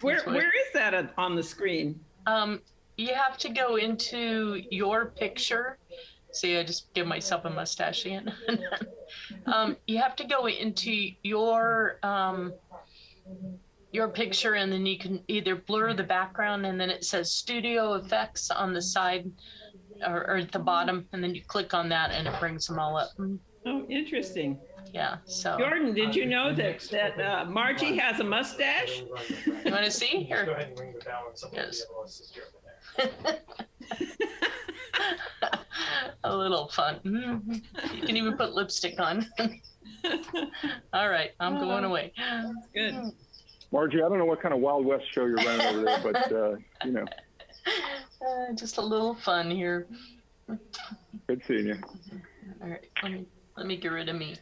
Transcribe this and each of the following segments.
Where is that on the screen? You have to go into your picture. See, I just give myself a mustache again. You have to go into your picture, and then you can either blur the background, and then it says Studio Effects on the side or at the bottom, and then you click on that, and it brings them all up. Oh, interesting. Yeah. So Jordan, did you know that Margie has a mustache? You want to see? Here. Go ahead and ring the bell and someone will be able to assist you over there. A little fun. You can even put lipstick on. All right, I'm going away. Good. Margie, I don't know what kind of Wild West show you're running over there, but you know. Just a little fun here. Good seeing you. All right, let me get rid of me.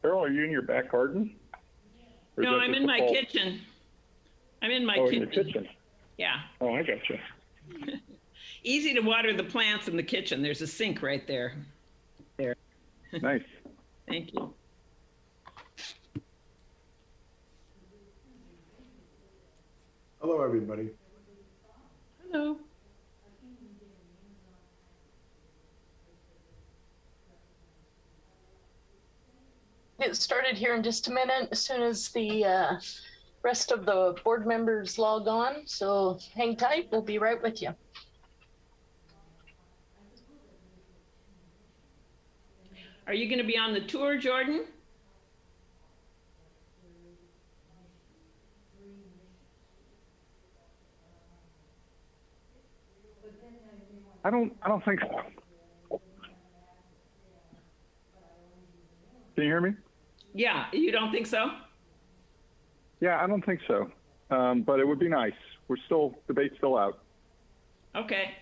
Carol, are you in your back garden? Or is No, that I'm just in a my fault? kitchen. I'm in my Oh, kitchen. in your kitchen. Yeah. Oh, I gotcha. Easy to water the plants in the kitchen. There's a sink right there. There. Nice. Thank you. Hello, everybody. Hello. Get started here in just a minute as soon as the rest of the board members log on. So hang tight. We'll be right with you. Are you going to be on the tour, Jordan? I don't think so. Can you hear me? Yeah, you don't think so? Yeah, I don't think so. But it would be nice. Debate's still out. Okay.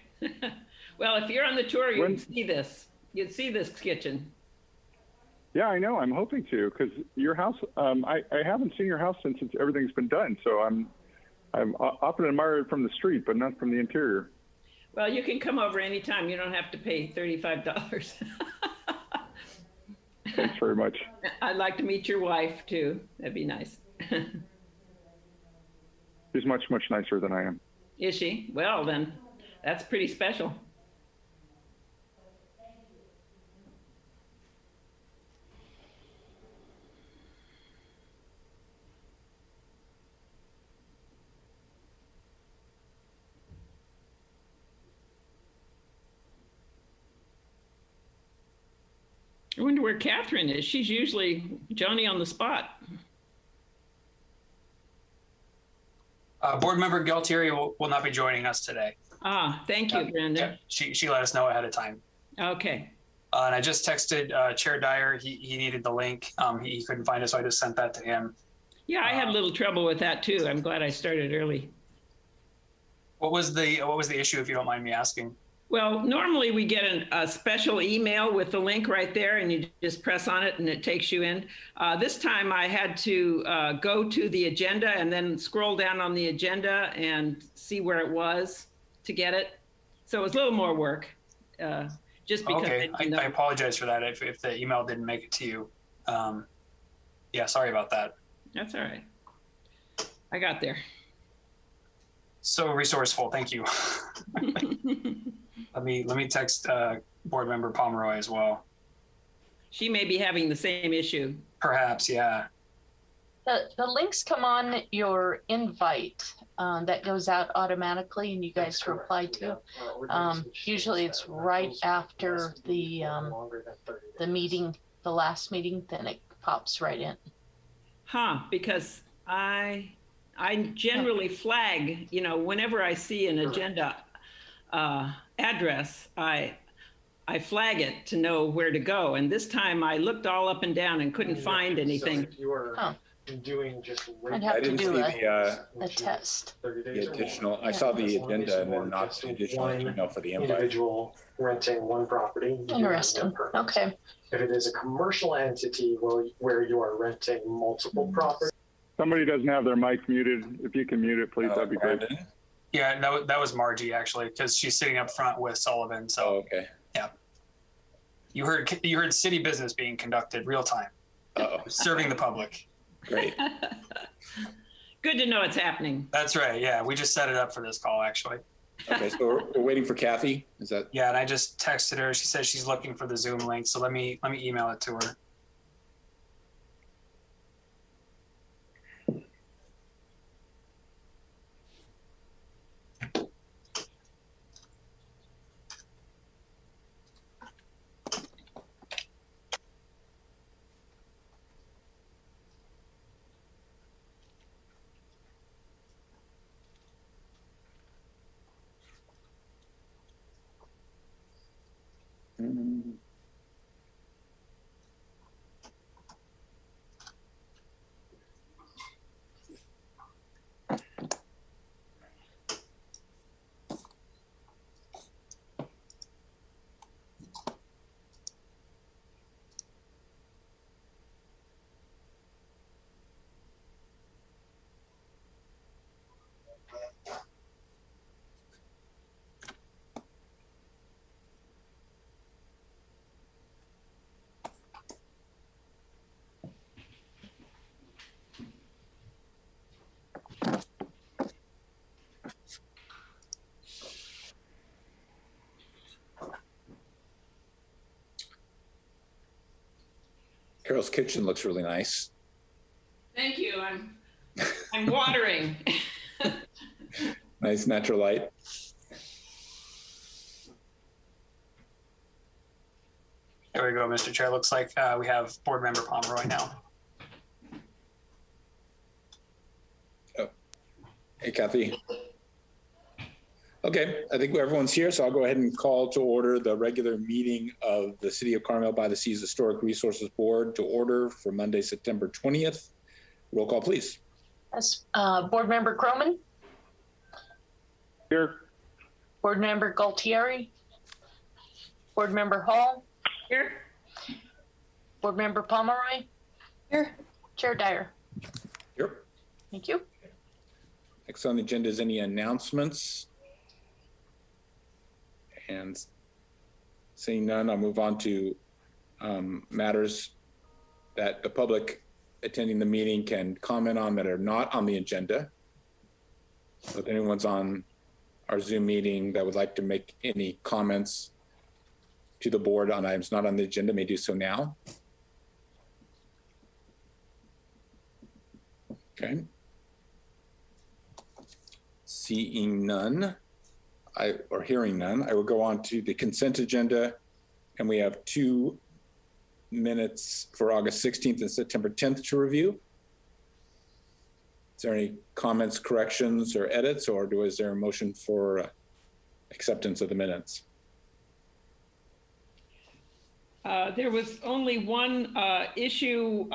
Well, if you're on the tour, you'd see this. You'd see this kitchen. Yeah, I know. I'm hoping to, because your house. I haven't seen your house since everything's been done. So I've often admired it from the street, but not from the interior. Well, you can come over anytime. You don't have to pay $35. Thanks very much. I'd like to meet your wife too. That'd be nice. She's much nicer than I am. Is she? Well, then that's pretty special. I wonder where Catherine is. She's usually Johnny on the spot. Board member Galtieri will not be joining us today. Ah, thank you, Brandon. Yeah, she let us know ahead of time. Okay. And I just texted Chair Dyer. He needed the link. He couldn't find it, so I just sent that to him. Yeah, I had a little trouble with that too. I'm glad I started early. What was the issue, if you don't mind me asking? Well, normally we get a special email with the link right there, and you just press on it and it takes you in. This time I had to go to the agenda and then scroll down on the agenda and see where it was to get it. So it was a little more work, just because. Okay, I apologize for that if the email didn't make it to you. Yeah, sorry about that. That's all right. I got there. So resourceful, thank you. Let me text Board Member Pomeroy as well. She may be having the same issue. Perhaps, yeah. The links come on your invite that goes out automatically and you guys reply to. Usually it's right after the meeting, the last meeting, then it pops right in. Huh, because I generally flag, you know, whenever I see an agenda address, I flag it to know where to go. And this time I looked all up and down and couldn't find anything. So if you were doing just I'd have I to didn't do see a test. the additional, I saw the agenda and then not the additional email for the invite. Individual renting one property. you do have Interesting. one permit. Okay. If it is a commercial entity where you are renting multiple properties. Somebody doesn't have their mic muted. If you can mute it, please, that'd be great. Brandon? Yeah, that was Margie actually, because she's sitting up front with Sullivan. Oh, So okay. you heard city business being conducted real time, Uh-oh, serving the public. great. Good to know it's happening. That's right. Yeah, we just set it up for this call actually. Okay, so we're waiting for Kathy. Is that, Yeah, and I just texted her. She says she's looking for the Zoom link, so let me email it to her. Mm. Carol's kitchen looks really nice. Thank you. I'm watering. Nice natural light. There we go, Mr. Chair. Looks like we have Board Member Pomeroy now. Hey, Kathy. Okay, I think everyone's here, so I'll go ahead and call to order the regular meeting of the City of Carmel-by-the-Sea's Historic Resources Board to order for Monday, September 20th. Roll call, please. That's Board Member Croman, Here. Board Member Galtieri, Board Member Hall, Here. Board Member Pomeroy. Here. Chair Dyer. Here. Thank you. Next on the agenda is any announcements. And seeing none, I'll move on to matters that the public attending the meeting can comment on that are not on the agenda. So if anyone's on our Zoom meeting that would like to make any comments to the board on items not on the agenda may do so now. Okay. Seeing none, or hearing none, I will go on to the consent agenda, and we have 2 minutes for August 16th and September 10th to review. Is there any comments, corrections, or edits, or is there a motion for acceptance of the minutes? There was only one issue.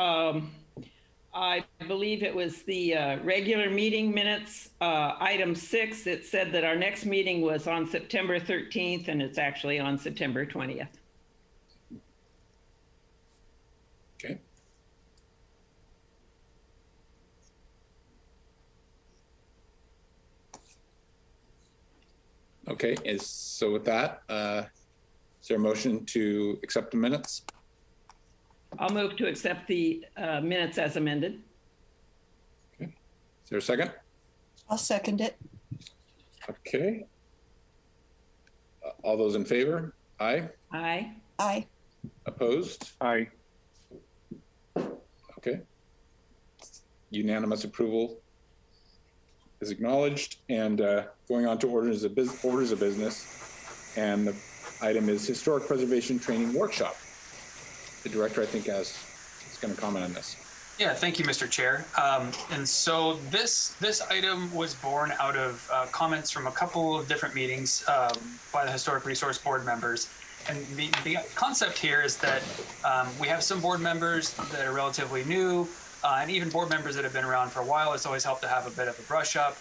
I believe it was the regular meeting minutes, item 6. It said that our next meeting was on September 13th, and it's actually on September 20th. Okay. Okay, so with that, is there a motion to accept the minutes? I'll move to accept the minutes as amended. Is there a second? I'll second it. Okay. All those in favor? Aye. Aye. Aye. Opposed? Aye. Okay. Unanimous approval is acknowledged. And going on to orders of business. And the item is Historic Preservation Training Workshop. The director, I think, is going to comment on this. Yeah, thank you, Mr. Chair. And so this item was born out of comments from a couple of different meetings by the Historic Resource Board members. And the concept here is that we have some board members that are relatively new, and even board members that have been around for a while. It's always helped to have a bit of a brush up.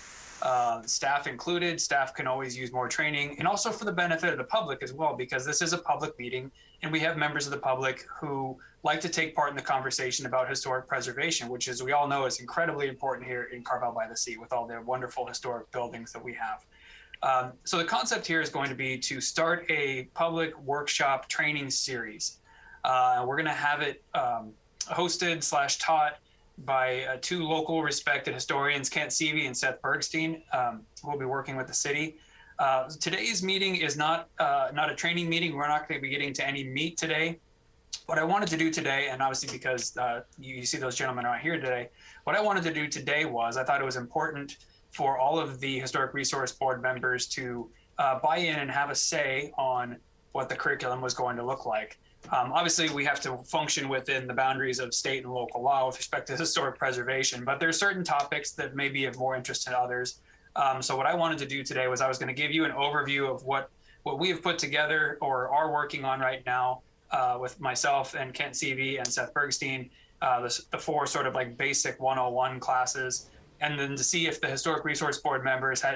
Staff included, staff can always use more training, and also for the benefit of the public as well, because this is a public meeting and we have members of the public who like to take part in the conversation about historic preservation, which, as we all know, is incredibly important here in Carmel-by-the-Sea with all the wonderful historic buildings that we have. So the concept here is going to be to start a public workshop training series. We're going to have it hosted / taught by two local respected historians, Kent Seavey and Seth Bergstein, who will be working with the city. Today's meeting is not a training meeting. We're not going to be getting to any meat today. What I wanted to do today, and obviously because you see those gentlemen aren't here today, what I wanted to do today was I thought it was important for all of the Historic Resource Board members to buy in and have a say on what the curriculum was going to look like. Obviously, we have to function within the boundaries of state and local law with respect to historic preservation, but there are certain topics that may be of more interest to others. So what I wanted to do today was I was going to give you an overview of what we have put together or are working on right now with myself and Kent Seavey and Seth Bergstein, the four sort of like basic 101 classes, and then to see if the Historic Resource Board members had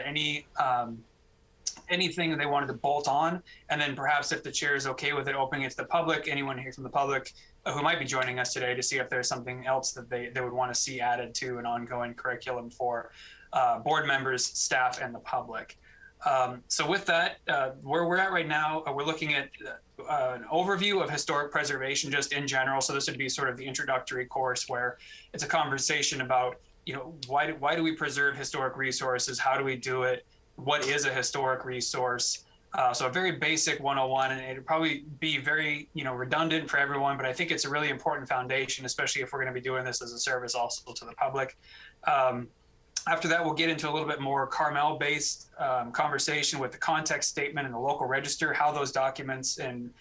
anything that they wanted to bolt on, and then perhaps if the chair is okay with it, opening it to the public, anyone here from the public who might be joining us today, to see if there's something else that they would want to see added to an ongoing curriculum for board members, staff, and the public. So with that, where we're at right now, we're looking at an overview of historic preservation just in general. So this would be sort of the introductory course where it's a conversation about, why do we preserve historic resources? How do we do it? What is a historic resource? So a very basic 101, and it'd probably be very, redundant for everyone, but I think it's a really important foundation, especially if we're going to be doing this as a service also to the public. After that, we'll get into a little bit more Carmel-based conversation with the context statement and the local register, how those documents and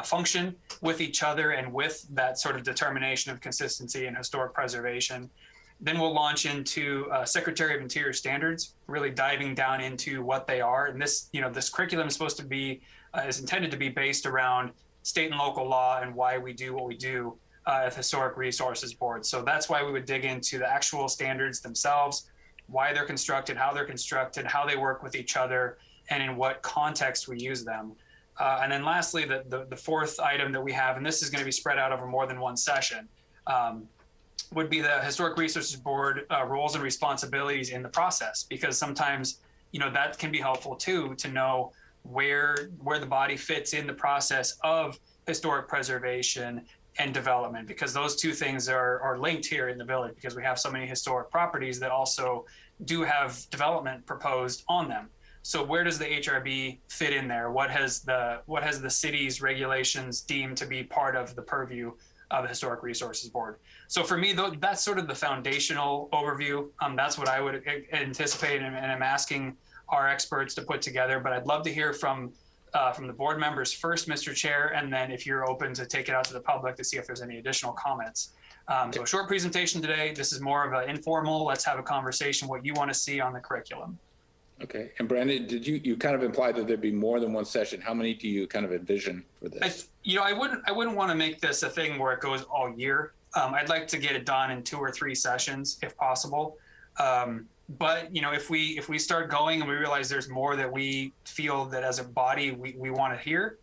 function with each other and with that sort of determination of consistency and historic preservation. Then we'll launch into Secretary of Interior standards, really diving down into what they are. And this, this curriculum is supposed to be, is intended to be based around state and local law and why we do what we do at the Historic Resources Board. So that's why we would dig into the actual standards themselves, why they're constructed, how they work with each other, and in what context we use them. And then lastly, the fourth item that we have, and this is going to be spread out over more than one session, would be the Historic Resources Board roles and responsibilities in the process, because sometimes, that can be helpful too, to know where the body fits in the process of historic preservation and development, because those two things are linked here in the village, because we have so many historic properties that also do have development proposed on them. So where does the HRB fit in there? What has the city's regulations deemed to be part of the purview of the Historic Resources Board? So for me, that's sort of the foundational overview. That's what I would anticipate and I'm asking our experts to put together. But I'd love to hear from the board members first, Mr. Chair, and then if you're open to take it out to the public to see if there's any additional comments. So a short presentation today. This is more of an informal, let's have a conversation, what you want to see on the curriculum. Okay. And Brandon, did you kind of implied that there'd be more than one session? How many do you kind of envision for this? I wouldn't want to make this a thing where it goes all year. I'd like to get it done in 2 or 3 sessions if possible. But if we start going and we realize there's more that we feel that as a body we want to hear,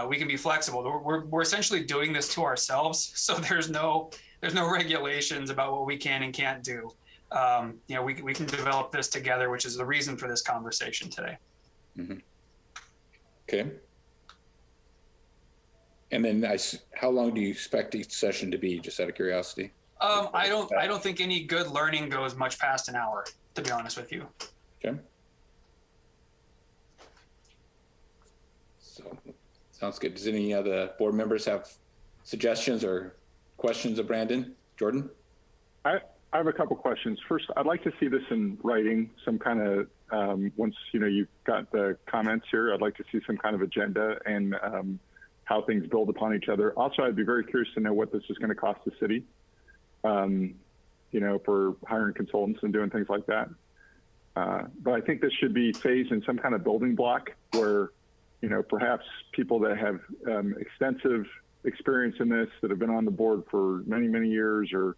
we can be flexible. We're essentially doing this to ourselves, so there's no regulations about what we can and can't do. We can develop this together, which is the reason for this conversation today. Mm-hmm. Okay. And then how long do you expect each session to be, just out of curiosity? I don't think any good learning goes much past an hour, to be honest with you. Okay. So, sounds good. Does any other board members have suggestions or questions of Brandon? Jordan? I have a couple questions. First, I'd like to see this in writing, some kind of, once, you've got the comments here, I'd like to see some kind of agenda and how things build upon each other. Also, I'd be very curious to know what this is going to cost the city, for hiring consultants and doing things like that. But I think this should be phased in some kind of building block where, perhaps people that have extensive experience in this, that have been on the board for many, many years, or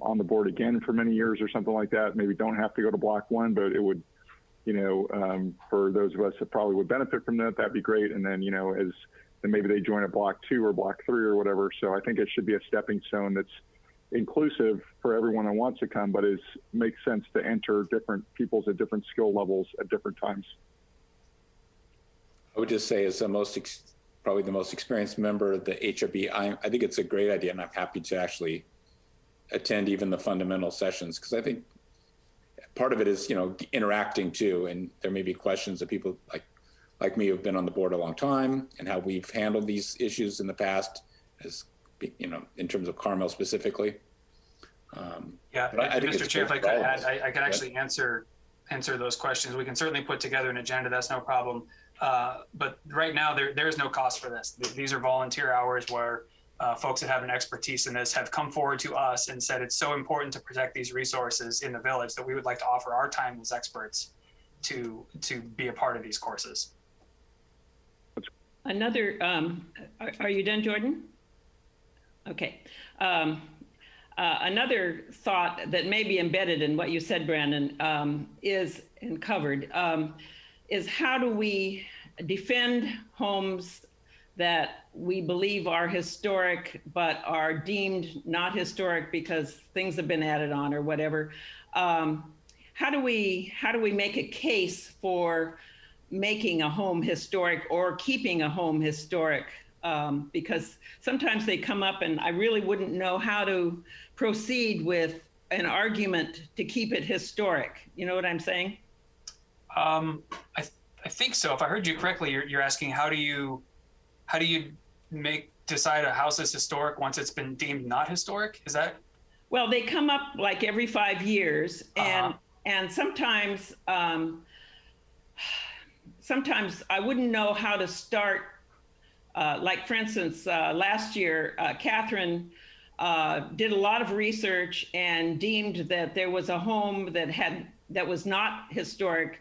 on the board again for many years or something like that, maybe don't have to go to block one, but it would, for those of us that probably would benefit from that, that'd be great. And then, then maybe they join at block 2 or block 3 or whatever. So I think it should be a stepping stone that's inclusive for everyone that wants to come, but makes sense to enter different peoples at different skill levels at different times. I would just say, as probably the most experienced member of the HRB, I think it's a great idea, and I'm happy to actually attend even the fundamental sessions, because I think part of it is, interacting too, and there may be questions that people like me who've been on the board a long time and how we've handled these issues in the past, as in terms of Carmel specifically. Mr. Chair, if I could add, I could actually answer those questions. We can certainly put together an agenda. That's no problem. But right now, there is no cost for this. These are volunteer hours where folks that have an expertise in this have come forward to us and said it's so important to protect these resources in the village that we would like to offer our time as experts to be a part of these courses. Another, are you done, Jordan? Okay. Another thought that may be embedded in what you said, Brandon, is how do we defend homes that we believe are historic but are deemed not historic because things have been added on or whatever? How do we make a case for making a home historic or keeping a home historic? Because sometimes they come up and I really wouldn't know how to proceed with an argument to keep it historic. You know what I'm saying? I think so. If I heard you correctly, you're asking how do you decide a house is historic once it's been deemed not historic? Is that? Well, they come up like every 5 years, and sometimes I wouldn't know how to start. Like for instance, last year, Catherine did a lot of research and deemed that there was a home that was not historic.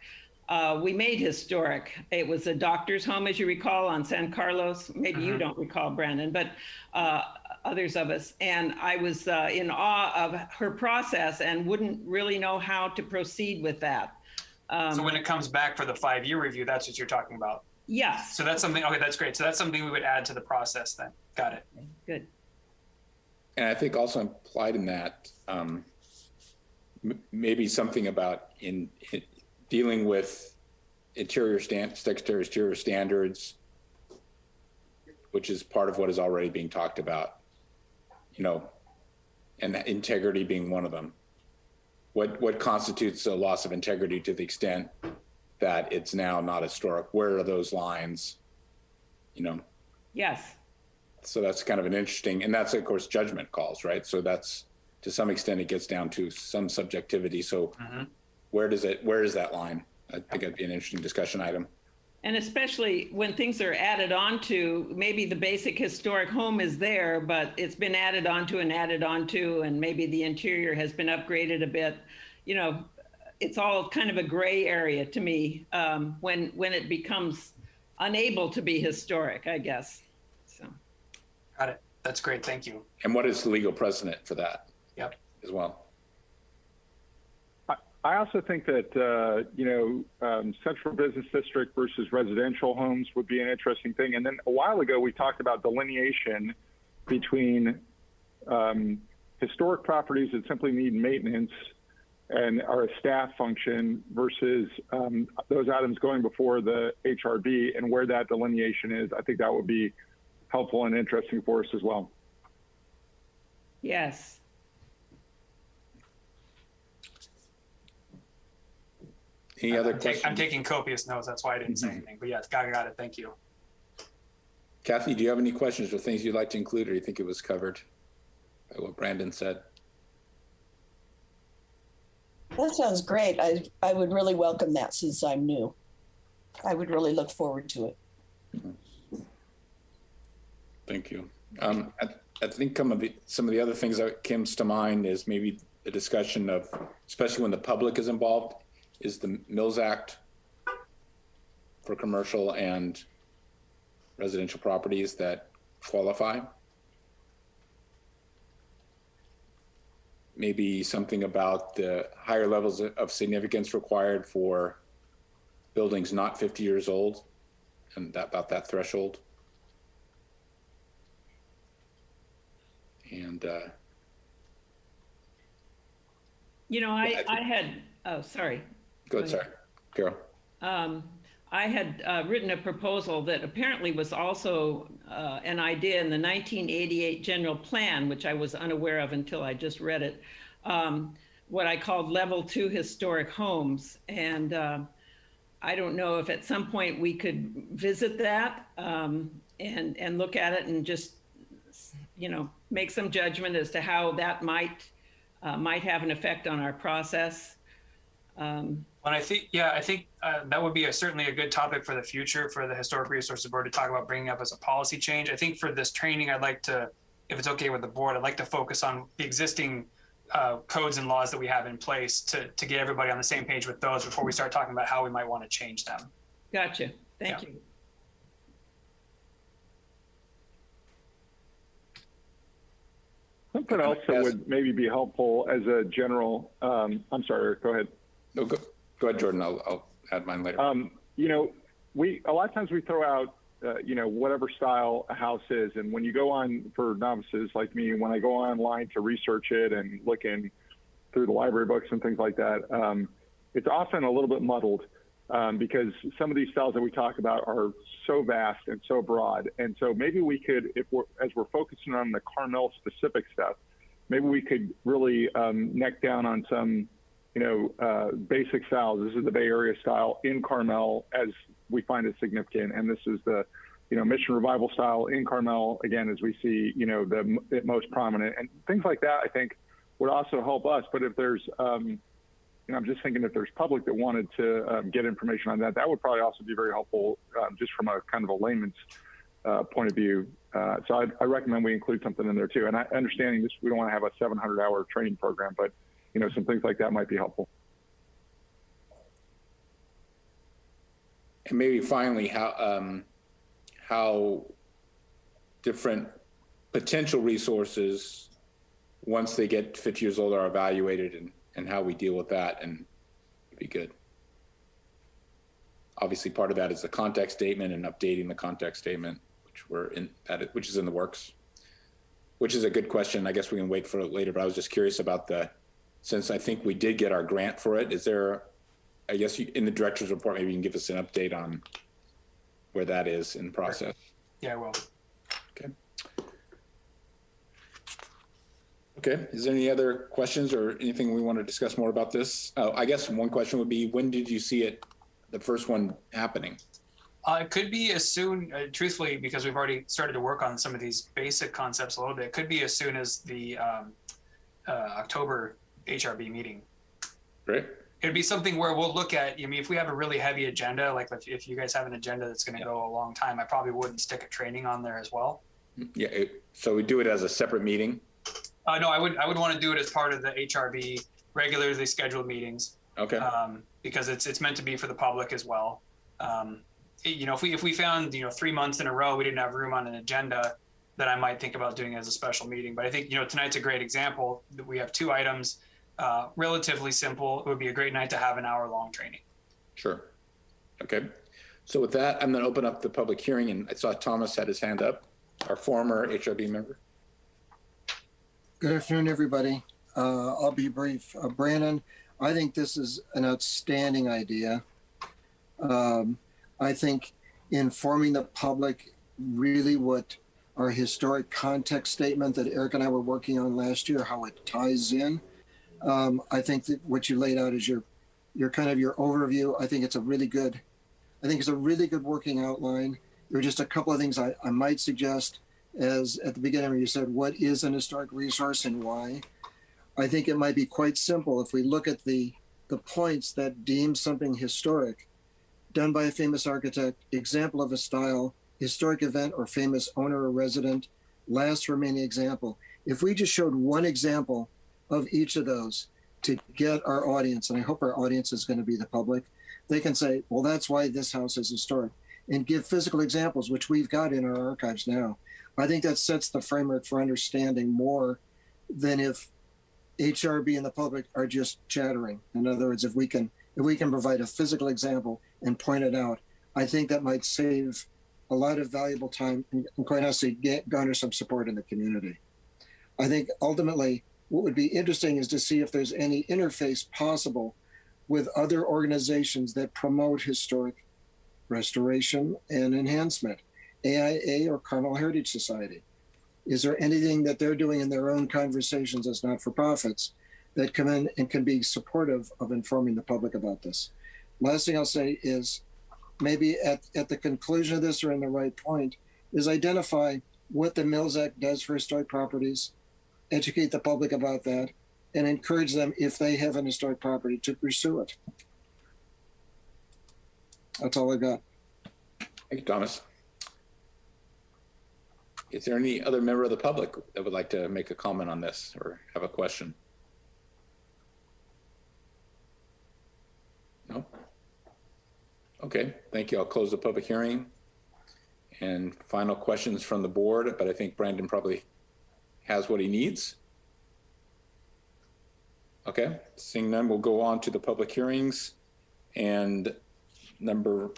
We made historic. It was a doctor's home, as you recall, on San Carlos. Maybe you don't recall, Brandon, but others of us. And I was in awe of her process and wouldn't really know how to proceed with that. So when it comes back for the 5-year review, that's what you're talking about? Yes. So that's something, okay, that's great. So that's something we would add to the process then. Got it. Good. And I think also implied in that, maybe something about in dealing with exterior standards, which is part of what is already being talked about, and that integrity being one of them. What constitutes a loss of integrity to the extent that it's now not historic? Where are those lines? Yes. So that's kind of an interesting, and that's of course judgment calls, right? So that's, to some extent, it gets down to some subjectivity. So where is that line? I think it'd be an interesting discussion item. And especially when things are added onto, maybe the basic historic home is there, but it's been added onto, and maybe the interior has been upgraded a bit. It's all kind of a gray area to me when it becomes unable to be historic, I guess. So. Got it. That's great. Thank you. And what is the legal precedent for that? Yep. As well. I also think that, central business district versus residential homes would be an interesting thing. And then a while ago, we talked about delineation between historic properties that simply need maintenance and are a staff function versus those items going before the HRB, and where that delineation is. I think that would be helpful and interesting for us as well. Yes. Any other questions? I'm taking copious notes. That's why I didn't say anything. But yeah, got it. Thank you. Kathy, do you have any questions or things you'd like to include, or you think it was covered by what Brandon said? That sounds great. I would really welcome that since I'm new. I would really look forward to it. Thank you. I think some of the other things that comes to mind is maybe the discussion of, especially when the public is involved, is the Mills Act for commercial and residential properties that qualify. Maybe something about the higher levels of significance required for buildings not 50 years old, and about that threshold. And You know, I had, oh, sorry. go ahead, sorry, Carol. I had written a proposal that apparently was also an idea in the 1988 general plan, which I was unaware of until I just read it, what I called level 2 historic homes. And I don't know if at some point we could visit that and look at it and just, you know, make some judgment as to how that might have an effect on our process. But I think that would be certainly a good topic for the future for the Historic Resources Board to talk about bringing up as a policy change. I think for this training, I'd like to, if it's okay with the board, I'd like to focus on the existing codes and laws that we have in place to get everybody on the same page with those before we start talking about how we might want to change them. Gotcha. Thank you. Something else that would maybe be helpful as a general, I'm sorry, Eric, go ahead. No, go ahead, Jordan. I'll add mine later. You know, a lot of times we throw out, you know, whatever style a house is. And when you go on, for novices like me, when I go online to research it and looking through the library books and things like that, it's often a little bit muddled because some of these styles that we talk about are so vast and so broad. And so maybe we could, as we're focusing on the Carmel specific stuff, maybe we could really neck down on some, you know, basic styles. This is the Bay Area style in Carmel as we find it significant. And this is the, you know, Mission Revival style in Carmel, again, as we see, you know, the most prominent. And things like that, I think, would also help us. But if there's, you know, I'm just thinking if there's public that wanted to get information on that, that would probably also be very helpful just from a kind of a layman's point of view. So I recommend we include something in there too. And understanding this, we don't want to have a 700-hour training program, but you know, some things like that might be helpful. And maybe finally, how different potential resources, once they get 50 years old, are evaluated, and how we deal with that, and it'd be good. Obviously, part of that is the context statement and updating the context statement, which is in the works. Which is a good question. I guess we can wait for it later. But I was just curious about since I think we did get our grant for it. Is there, I guess in the director's report, maybe you can give us an update on where that is in the process. Yeah, I will. Okay. Okay, is there any other questions or anything we want to discuss more about this? Oh, I guess one question would be, when did you see it, the first one happening? It could be as soon, truthfully, because we've already started to work on some of these basic concepts a little bit, it could be as soon as the October HRB meeting. Great. It'd be something where we'll look at, I mean, if we have a really heavy agenda, like if you guys have an agenda that's going to go a long time, I probably wouldn't stick a training on there as well. Yeah, so we do it as a separate meeting? No, I would want to do it as part of the HRB regularly scheduled meetings. Okay. Because it's meant to be for the public as well. You know, if we found, you know, 3 months in a row we didn't have room on an agenda, then I might think about doing it as a special meeting. But I think, you know, tonight's a great example that we have 2 items, relatively simple. It would be a great night to have an hour-long training. Sure. Okay. So with that, I'm going to open up the public hearing, and I saw Thomas had his hand up, our former HRB member. Good afternoon, everybody. I'll be brief. Brandon, I think this is an outstanding idea. I think informing the public really what our historic context statement that Eric and I were working on last year, how it ties in. I think that what you laid out is your kind of your overview. I think it's a really good working outline. There are just a couple of things I might suggest. As at the beginning where you said, what is an historic resource and why? I think it might be quite simple if we look at the points that deem something historic, done by a famous architect, example of a style, historic event or famous owner or resident, last remaining example. If we just showed one example of each of those to get our audience, and I hope our audience is going to be the public, they can say, well, that's why this house is historic, and give physical examples, which we've got in our archives now. I think that sets the framework for understanding more than if HRB and the public are just chattering. In other words, if we can provide a physical example and point it out, I think that might save a lot of valuable time and quite honestly garner some support in the community. I think ultimately what would be interesting is to see if there's any interface possible with other organizations that promote historic restoration and enhancement, AIA or Carmel Heritage Society. Is there anything that they're doing in their own conversations as not-for-profits that come in and can be supportive of informing the public about this? Last thing I'll say is maybe at the conclusion of this or in the right point is identify what the Mills Act does for historic properties, educate the public about that, and encourage them, if they have an historic property, to pursue it. That's all I got. Thank you, Thomas. Is there any other member of the public that would like to make a comment on this or have a question? No? Okay, thank you. I'll close the public hearing. And final questions from the board, but I think Brandon probably has what he needs. Okay, seeing none, we'll go on to the public hearings. And number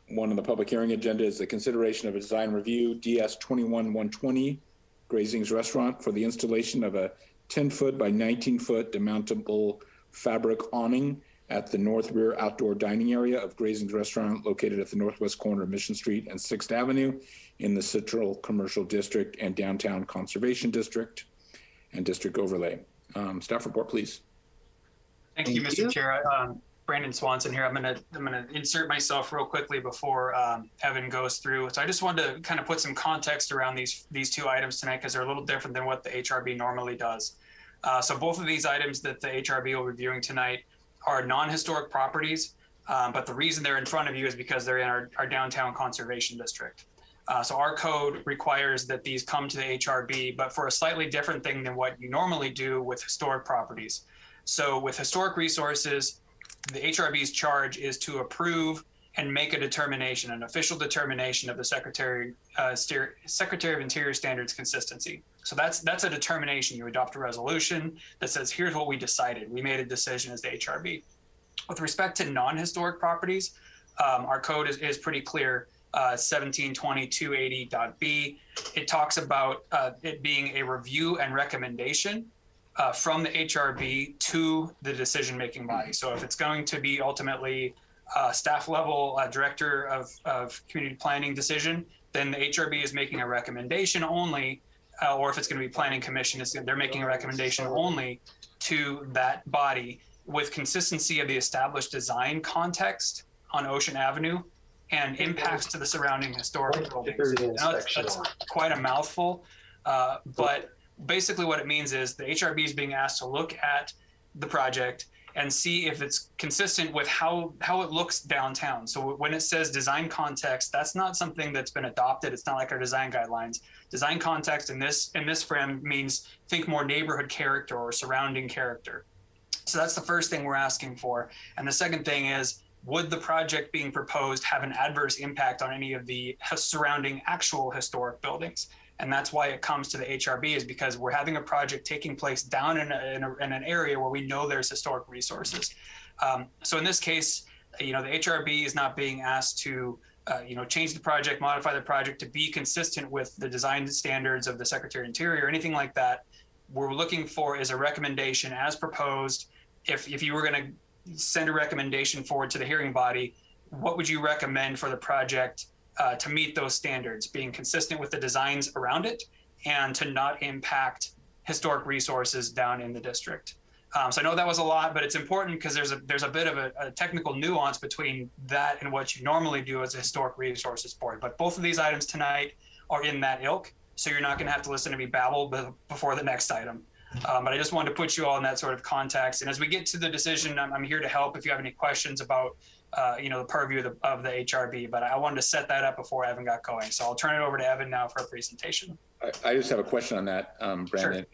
one on the public hearing agenda is the consideration of a design review, DS 21-120, Grazing's Restaurant, for the installation of a 10-foot by 19-foot demountable fabric awning at the north rear outdoor dining area of Grazing's Restaurant, located at the northwest corner of Mission Street and 6th Avenue in the Central Commercial District and Downtown Conservation District and District Overlay. Staff report, please. Thank you, Mr. Chair. Brandon Swanson here. I'm gonna insert myself real quickly before Evan goes through. So I just wanted to kind of put some context around these two items tonight because they're a little different than what the HRB normally does. So both of these items that the HRB will be reviewing tonight are non-historic properties, but the reason they're in front of you is because they're in our downtown conservation district. So our code requires that these come to the HRB, but for a slightly different thing than what you normally do with historic properties. So with historic resources, the HRB's charge is to approve and make a determination, an official determination of the Secretary of Interior standards consistency. So that's a determination. You adopt a resolution that says, here's what we decided. We made a decision as the HRB. With respect to non-historic properties, our code is pretty clear, 1720.280.b. It talks about it being a review and recommendation from the HRB to the decision-making body. So if it's going to be ultimately staff level director of community planning decision, then the HRB is making a recommendation only, or if it's going to be planning commission, they're making a recommendation only to that body with consistency of the established design context on Ocean Avenue and impacts to the surrounding historic buildings. That's quite a mouthful, but basically what it means is the HRB is being asked to look at the project and see if it's consistent with how it looks downtown. So when it says design context, that's not something that's been adopted. It's not like our design guidelines. Design context in this frame means think more neighborhood character or surrounding character. So that's the first thing we're asking for. And the second thing is, would the project being proposed have an adverse impact on any of the surrounding actual historic buildings? And that's why it comes to the HRB, is because we're having a project taking place down in an area where we know there's historic resources. So in this case, the HRB is not being asked to, change the project, modify the project to be consistent with the design standards of the Secretary of Interior or anything like that. What we're looking for is a recommendation as proposed. If you were going to send a recommendation forward to the hearing body, what would you recommend for the project to meet those standards, being consistent with the designs around it and to not impact historic resources down in the district? So I know that was a lot, but it's important because there's a bit of a technical nuance between that and what you normally do as a historic resources board. But both of these items tonight are in that ilk, so you're not going to have to listen to me babble before the next item. But I just wanted to put you all in that sort of context. And as we get to the decision, I'm here to help if you have any questions about the purview of the HRB. But I wanted to set that up before Evan got going. So I'll turn it over to Evan now for a presentation. I just have a question on that, Brandon. Sure.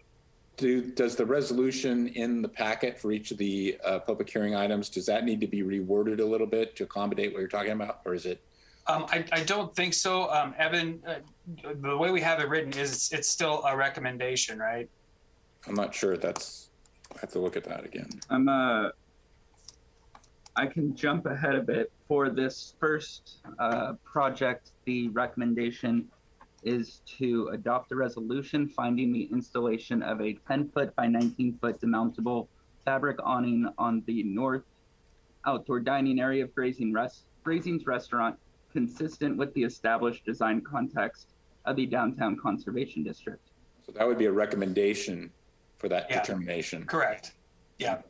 Does the resolution in the packet for each of the public hearing items, does that need to be reworded a little bit to accommodate what you're talking about, or is it? I don't think so. Evan, the way we have it written is it's still a recommendation, right? I'm not sure I have to look at that again. I can jump ahead a bit. For this first project, the recommendation is to adopt a resolution finding the installation of a 10-foot by 19-foot demountable fabric awning on the north outdoor dining area of Grazing's Restaurant, consistent with the established design context of the Downtown Conservation District. So that would be a recommendation for that determination. Correct. Yeah.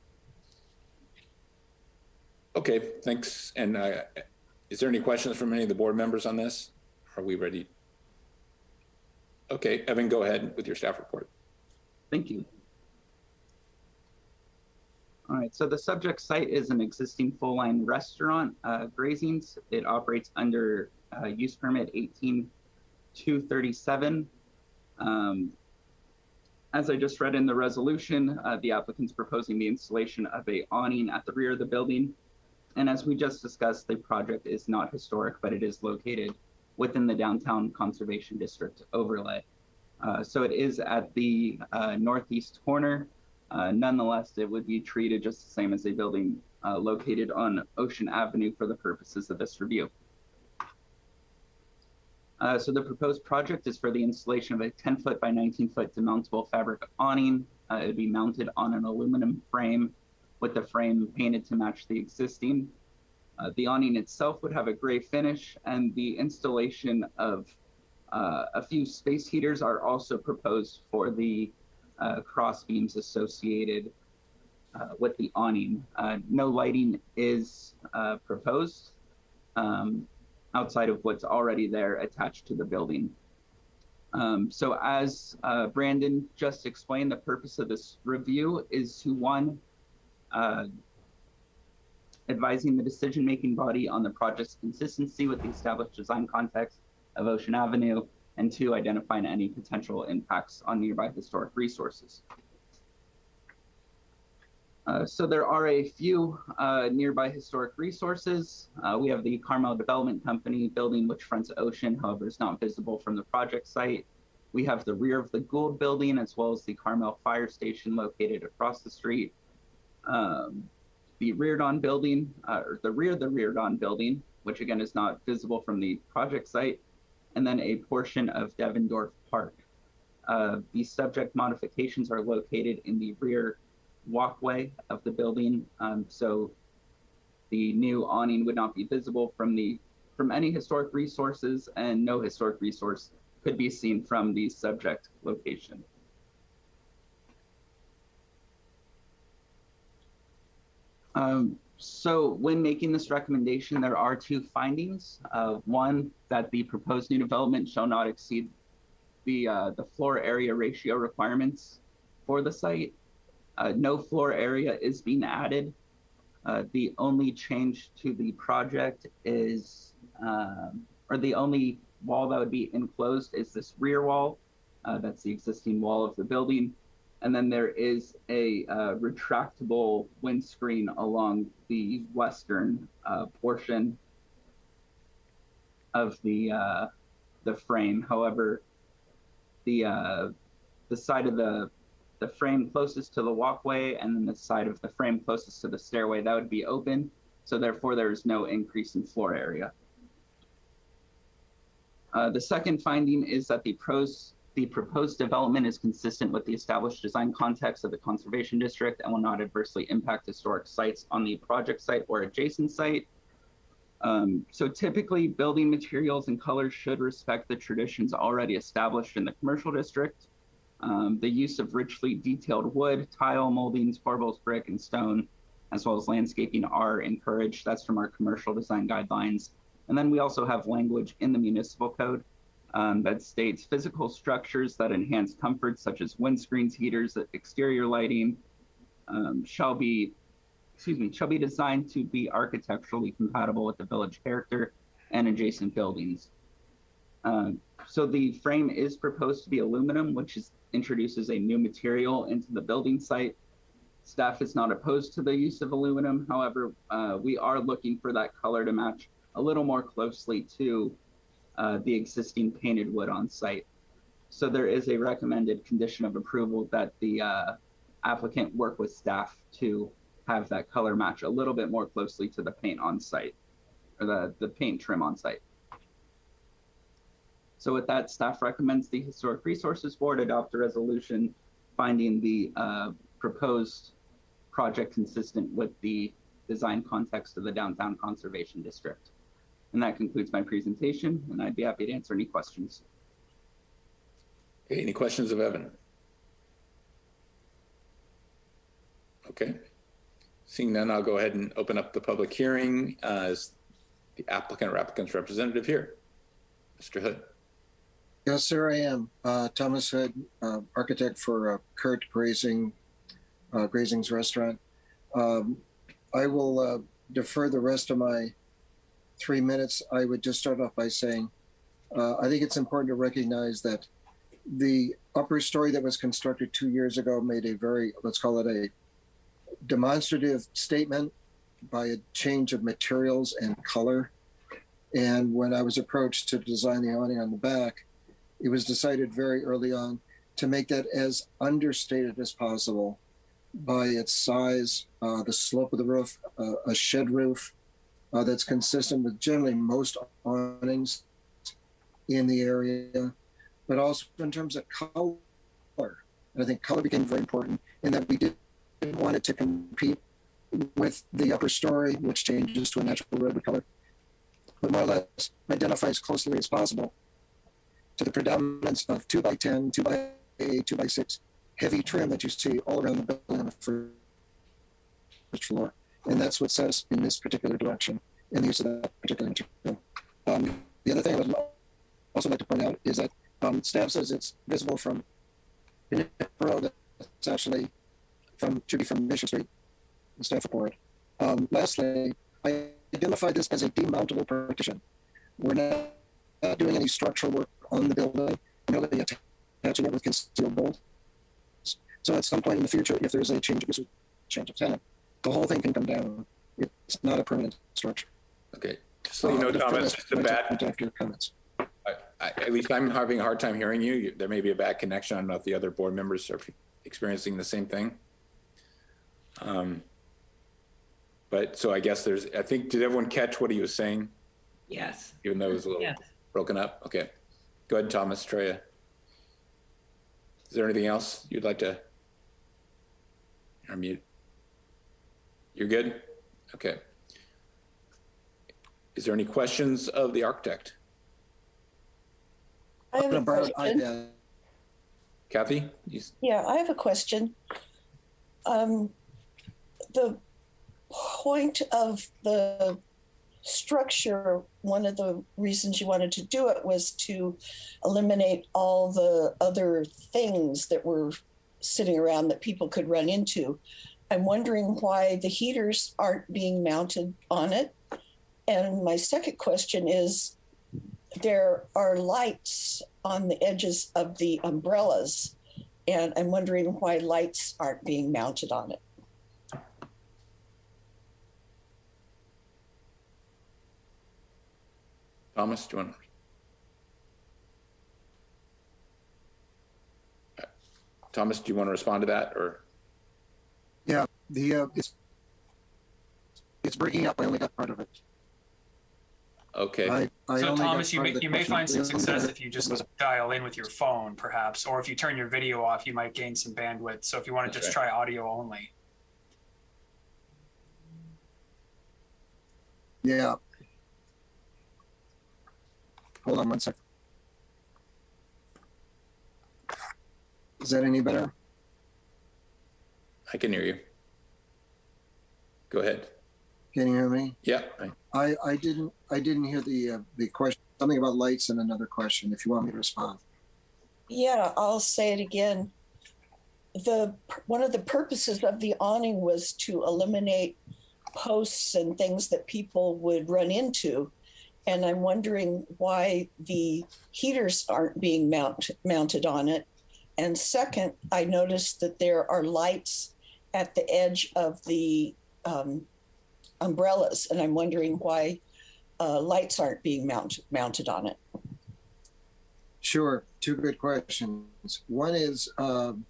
Okay, thanks. And is there any questions from any of the board members on this? Are we ready? Okay, Evan, go ahead with your staff report. Thank you. All right, so the subject site is an existing full-line restaurant, Grazing's. It operates under use permit 18237. As I just read in the resolution, the applicant's proposing the installation of a awning at the rear of the building. And as we just discussed, the project is not historic, but it is located within the Downtown Conservation District overlay. So it is at the northeast corner. Nonetheless, it would be treated just the same as a building located on Ocean Avenue for the purposes of this review. So the proposed project is for the installation of a 10-foot by 19-foot demountable fabric awning. It would be mounted on an aluminum frame with the frame painted to match the existing. The awning itself would have a gray finish, and the installation of a few space heaters are also proposed for the cross beams associated with the awning. No lighting is proposed outside of what's already there attached to the building. So as Brandon just explained, the purpose of this review is to, one, advising the decision-making body on the project's consistency with the established design context of Ocean Avenue, and two, identifying any potential impacts on nearby historic resources. So there are a few nearby historic resources. We have the Carmel Development Company building, which fronts ocean, however, is not visible from the project site. We have the rear of the Gould building, as well as the Carmel Fire Station located across the street. The Reardon building, or the rear of the Reardon building, which again is not visible from the project site, and then a portion of Devendorf Park. The subject modifications are located in the rear walkway of the building, so the new awning would not be visible from any historic resources, and no historic resource could be seen from the subject location. So when making this recommendation, there are two findings. One, that the proposed new development shall not exceed the floor area ratio requirements for the site. No floor area is being added. The only change to the project is, or the only wall that would be enclosed is this rear wall. That's the existing wall of the building. And then there is a retractable windscreen along the western portion of the frame. However, the side of the frame closest to the walkway and then the side of the frame closest to the stairway, that would be open. So therefore, there is no increase in floor area. The second finding is that the proposed development is consistent with the established design context of the Conservation District and will not adversely impact historic sites on the project site or adjacent site. So typically, building materials and colors should respect the traditions already established in the commercial district. The use of richly detailed wood, tile, moldings, corbels, brick, and stone, as well as landscaping are encouraged. That's from our commercial design guidelines. And then we also have language in the municipal code that states physical structures that enhance comfort, such as windscreens, heaters, exterior lighting, shall be designed to be architecturally compatible with the village character and adjacent buildings. So the frame is proposed to be aluminum, which introduces a new material into the building site. Staff is not opposed to the use of aluminum. However, we are looking for that color to match a little more closely to the existing painted wood on site. So there is a recommended condition of approval that the applicant work with staff to have that color match a little bit more closely to the paint on site, or the paint trim on site. So with that, staff recommends the Historic Resources Board adopt a resolution finding the proposed project consistent with the design context of the Downtown Conservation District. And that concludes my presentation, and I'd be happy to answer any questions. Okay, any questions of Evan? Okay, seeing none, I'll go ahead and open up the public hearing as the applicant or applicant's representative here. Mr. Hood. Yes, sir, I am. Thomas Hood, architect for Kurt Grazing's restaurant. I will defer the rest of my 3 minutes. I would just start off by saying, I think it's important to recognize that the upper story that was constructed 2 years ago made a very, let's call it a demonstrative statement by a change of materials and color. And when I was approached to design the awning on the back, it was decided very early on to make that as understated as possible by its size, the slope of the roof, a shed roof that's consistent with generally most awnings in the area, but also in terms of color. And I think color became very important in that we didn't want it to compete with the upper story, which changes to a natural redwood color, but more or less identify as closely as possible to the predominance of 2x10, 2x8, 2x6 heavy trim that you see all around the building on the first floor. And that's what set us in this particular direction in the use of that particular material. The other thing I would also like to point out is that staff says it's visible from Road. That's actually should be from Mission Street, the staff report. Lastly, I identified this as a demountable partition. We're not doing any structural work on the building, merely attaching it with concealed bolts. So at some point in the future, if there's a change of tenant, the whole thing can come down. It's not a permanent structure. Okay, just so you know, Thomas, just a bad. After your comments. At least I'm having a hard time hearing you. There may be a bad connection. I don't know if the other board members are experiencing the same thing. But so I guess I think, did everyone catch what he was saying? Yes. Even though it was a little broken up? Okay. Go ahead, Thomas, Troya. Is there anything else you'd like to unmute? You're good? Okay. Is there any questions of the architect? I have a question. Kathy? Yeah, I have a question. The point of the structure, one of the reasons you wanted to do it was to eliminate all the other things that were sitting around that people could run into. I'm wondering why the heaters aren't being mounted on it. And my second question is, there are lights on the edges of the umbrellas, and I'm wondering why lights aren't being mounted on it. Thomas, do you want to? Thomas, do you want to respond to that, or? Yeah, it's breaking up. I only got part of it. Okay. So Thomas, you may find some success if you just dial in with your phone, perhaps, or if you turn your video off, you might gain some bandwidth. So if you want to just try audio only. Yeah. Hold on one second. Is that any better? I can hear you. Go ahead. Can you hear me? Yeah. I didn't hear the question. Something about lights and another question. If you want me to respond. Yeah, I'll say it again. One of the purposes of the awning was to eliminate posts and things that people would run into. And I'm wondering why the heaters aren't being mounted on it. And second, I noticed that there are lights at the edge of the umbrellas, and I'm wondering why lights aren't being mounted on it. Sure, two good questions. One is when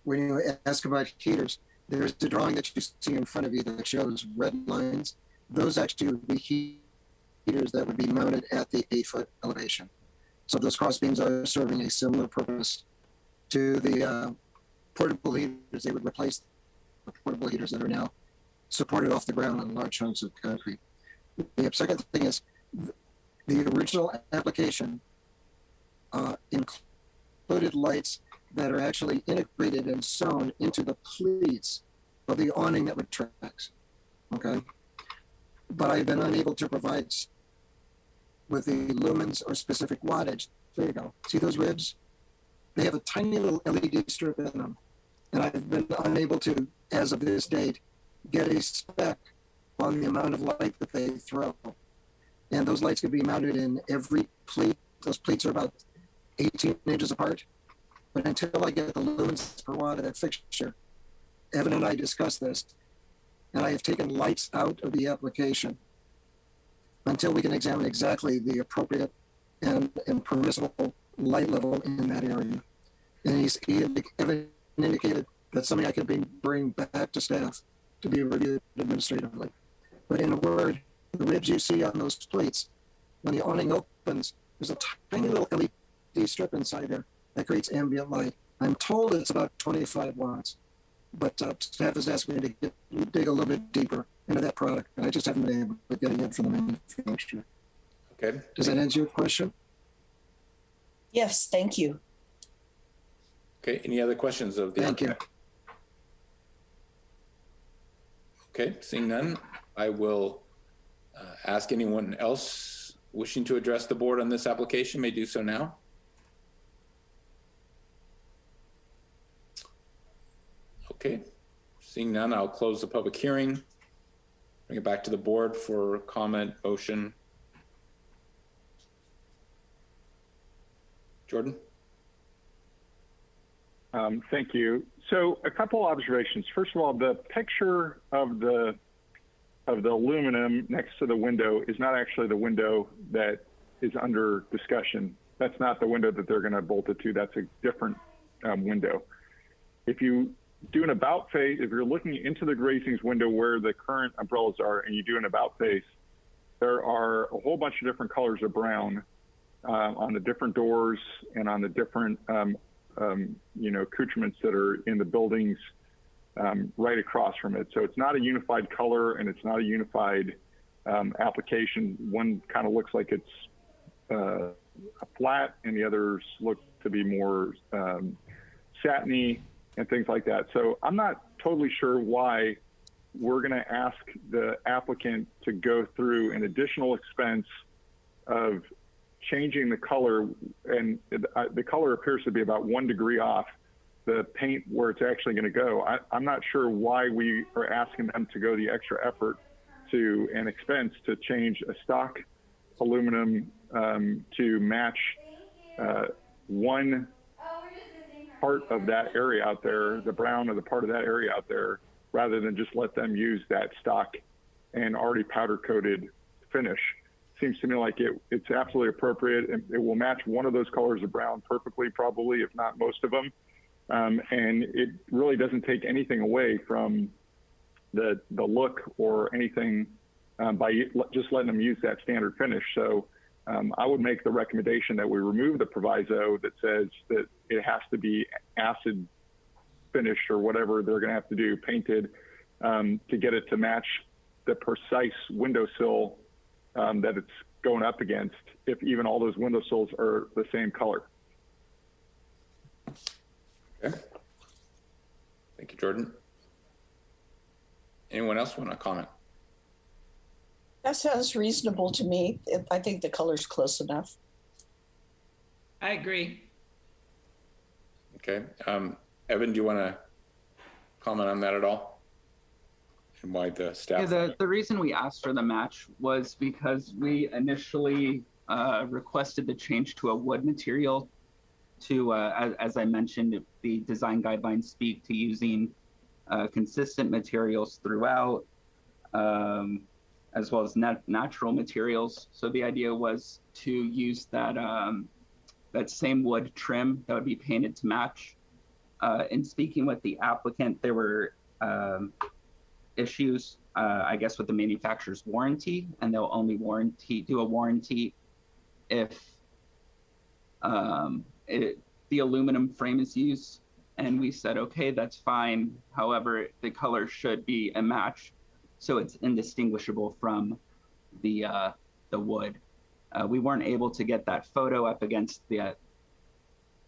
you ask about heaters, there's the drawing that you see in front of you that shows red lines. Those actually would be heaters that would be mounted at the 8-foot elevation. So those cross beams are serving a similar purpose to the portable heaters. They would replace the portable heaters that are now supported off the ground on large chunks of concrete. The second thing is the original application included lights that are actually integrated and sewn into the pleats of the awning that retracts. Okay. But I've been unable to provide with the lumens or specific wattage. There you go. See those ribs? They have a tiny little LED strip in them. And I've been unable to, as of this date, get a spec on the amount of light that they throw. And those lights can be mounted in every pleat. Those pleats are about 18 inches apart. But until I get the lumens per watt of that fixture, Evan and I discussed this, and I have taken lights out of the application until we can examine exactly the appropriate and permissible light level in that area. And Evan indicated that's something I can bring back to staff to be reviewed administratively. But in a word, the ribs you see on those plates, when the awning opens, there's a tiny little LED strip inside there that creates ambient light. I'm told it's about 25 watts, but staff has asked me to dig a little bit deeper into that product, and I just haven't been able to get it from the manufacturer. Okay. Does that answer your question? Yes, thank you. Okay. Any other questions of the Thank you. Okay. Seeing none, I will ask anyone else wishing to address the board on this application may do so now. Okay. Seeing none, I'll close the public hearing. Bring it back to the board for comment, motion. Jordan? Thank you. So a couple observations. First of all, the picture of the aluminum next to the window is not actually the window that is under discussion. That's not the window that they're going to bolt it to. That's a different window. If you do an about face, if you're looking into the grazings window where the current umbrellas are and you do an about face, there are a whole bunch of different colors of brown on the different doors and on the different accoutrements that are in the buildings right across from it. So it's not a unified color and it's not a unified application. One kind of looks like it's flat and the others look to be more satiny and things like that. So I'm not totally sure why we're going to ask the applicant to go through an additional expense of changing the color, and the color appears to be about 1 degree off the paint where it's actually going to go. I'm not sure why we are asking them to go the extra effort to an expense to change a stock aluminum to match one part of that area out there, the brown of the part of that area out there, rather than just let them use that stock and already powder coated finish. Seems to me like it's absolutely appropriate, and it will match one of those colors of brown perfectly, probably, if not most of them. And it really doesn't take anything away from the look or anything by just letting them use that standard finish. So I would make the recommendation that we remove the proviso that says that it has to be acid finished or whatever they're going to have to do, painted, to get it to match the precise windowsill that it's going up against, if even all those windowsills are the same color. Okay. Thank you, Jordan. Anyone else want to comment? That sounds reasonable to me. I think the color's close enough. I agree. Okay. Evan, do you want to comment on that at all? And why the staff? Yeah, the reason we asked for the match was because we initially requested the change to a wood material to, as I mentioned, the design guidelines speak to using consistent materials throughout, as well as natural materials. So the idea was to use that that same wood trim that would be painted to match. In speaking with the applicant, there were issues, I guess, with the manufacturer's warranty, and they'll only do a warranty if the aluminum frame is used. And we said, okay, that's fine. However, the color should be a match, so it's indistinguishable from the wood. We weren't able to get that photo up against the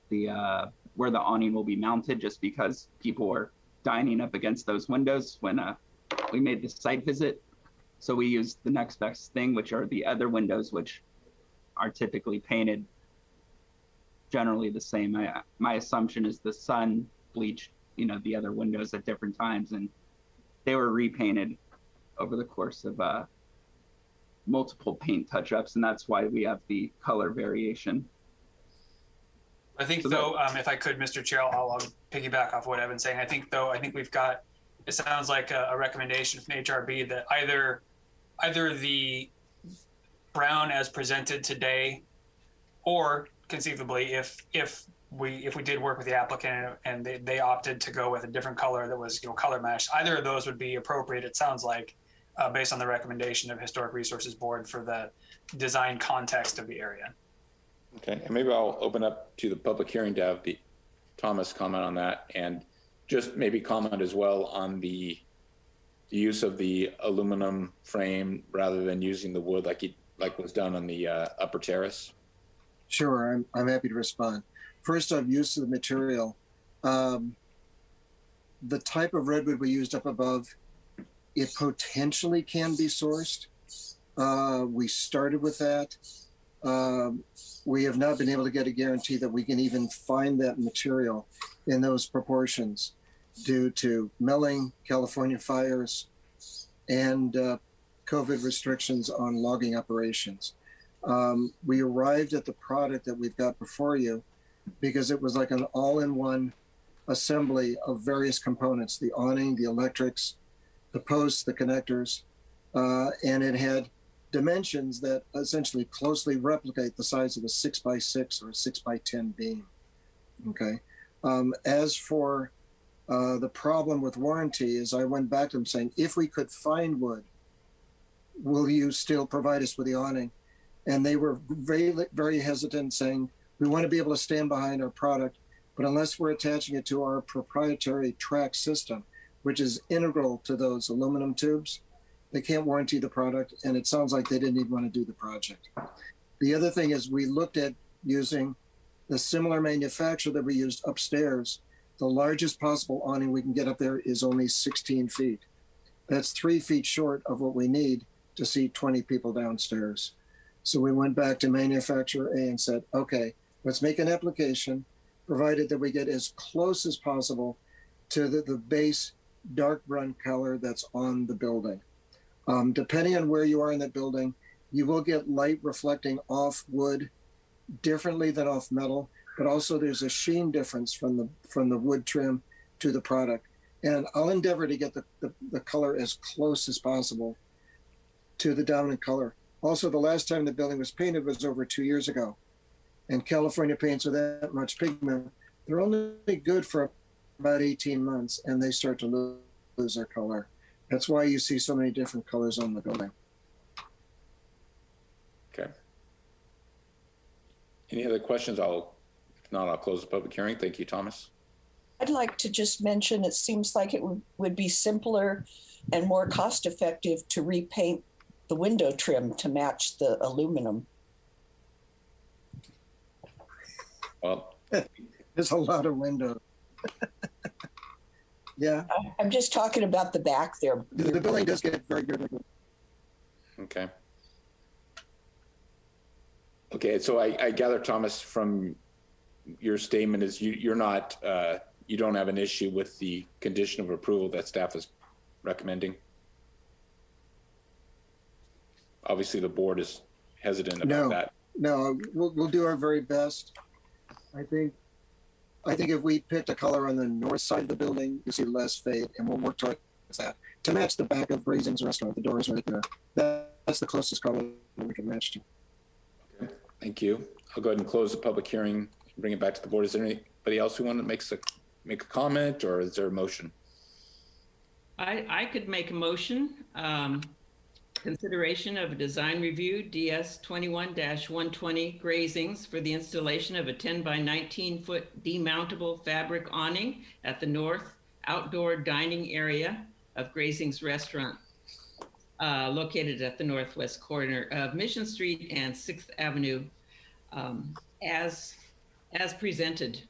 where the awning will be mounted, just because people were dining up against those windows when we made the site visit. So we used the next best thing, which are the other windows, which are typically painted generally the same. My assumption is the sun bleached, the other windows at different times, and they were repainted over the course of multiple paint touch-ups, and that's why we have the color variation. I think, though, if I could, Mr. Chair, I'll piggyback off what Evan's saying. I think we've got, it sounds like a recommendation from HRB that either the brown as presented today, or conceivably if we did work with the applicant and they opted to go with a different color that was color matched, either of those would be appropriate, it sounds like, based on the recommendation of Historic Resources Board for the design context of the area. Okay, and maybe I'll open up to the public hearing to have the Thomas comment on that, and just maybe comment as well on the use of the aluminum frame rather than using the wood like was done on the upper terrace. Sure, I'm happy to respond. First off, use of the material. The type of redwood we used up above, it potentially can be sourced. We started with that. We have not been able to get a guarantee that we can even find that material in those proportions due to milling, California fires, and COVID restrictions on logging operations. We arrived at the product that we've got before you because it was like an all-in-one assembly of various components: the awning, the electrics, the posts, the connectors, and it had dimensions that essentially closely replicate the size of a 6x6 or a 6x10 beam. Okay. As for the problem with warranty, is I went back to them saying, if we could find wood, will you still provide us with the awning? And they were very, very hesitant, saying, we want to be able to stand behind our product, but unless we're attaching it to our proprietary track system, which is integral to those aluminum tubes, they can't warranty the product, and it sounds like they didn't even want to do the project. The other thing is we looked at using the similar manufacturer that we used upstairs. The largest possible awning we can get up there is only 16 feet. That's 3 feet short of what we need to seat 20 people downstairs. So we went back to manufacturer A and said, okay, let's make an application, provided that we get as close as possible to the base dark brown color that's on the building. Depending on where you are in that building, you will get light reflecting off wood differently than off metal, but also there's a sheen difference from the wood trim to the product. And I'll endeavor to get the color as close as possible to the dominant color. Also, the last time the building was painted was over 2 years ago. And California paints with that much pigment, they're only good for about 18 months, and they start to lose their color. That's why you see so many different colors on the building. Okay. Any other questions? If not, I'll close the public hearing. Thank you, Thomas. I'd like to just mention, it seems like it would be simpler and more cost effective to repaint the window trim to match the aluminum. Well, there's a lot of windows. Yeah, I'm just talking about the back there. the building does get very good. Okay. Okay, so I gather, Thomas, from your statement is you're not, you don't have an issue with the condition of approval that staff is recommending? Obviously, the board is hesitant about that. No, we'll do our very best. I think if we picked a color on the north side of the building, you see less fade, and we'll work towards that to match the back of Grazing's restaurant. The door is right there. That's the closest color that we can match to. Okay, thank you. I'll go ahead and close the public hearing and bring it back to the board. Is there anybody else who want to make a comment, or is there a motion? I could make a motion. Consideration of a design review, DS 21-120 grazings for the installation of a 10 by 19 foot demountable fabric awning at the north outdoor dining area of Grazing's Restaurant, located at the northwest corner of Mission Street and 6th Avenue, as presented.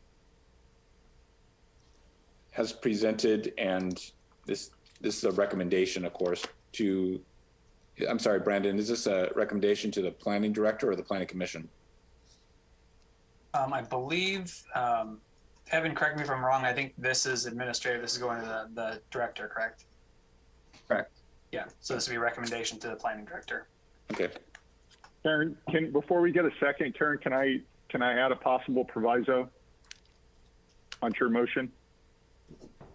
As presented, and this is a recommendation, of course, to, I'm sorry, Brandon, is this a recommendation to the planning director or the planning commission? I believe, Evan, correct me if I'm wrong, I think this is administrative, this is going to the director, correct? Correct. Yeah, so this would be a recommendation to the planning director. Okay. Karen, before we get a second, Karen, can I add a possible proviso on your motion?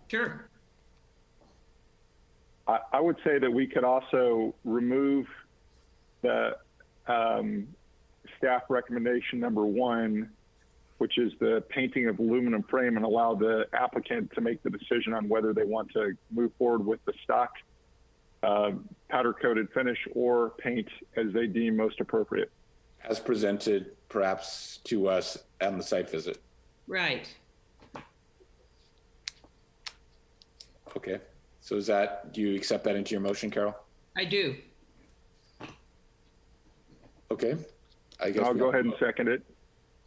Sure. I would say that we could also remove the staff recommendation number 1, which is the painting of aluminum frame, and allow the applicant to make the decision on whether they want to move forward with the stock powder coated finish or paint as they deem most appropriate. As presented, perhaps, to us on the site visit. Right. Okay. So do you accept that into your motion, Carol? I do. Okay. I guess I'll go ahead and second it.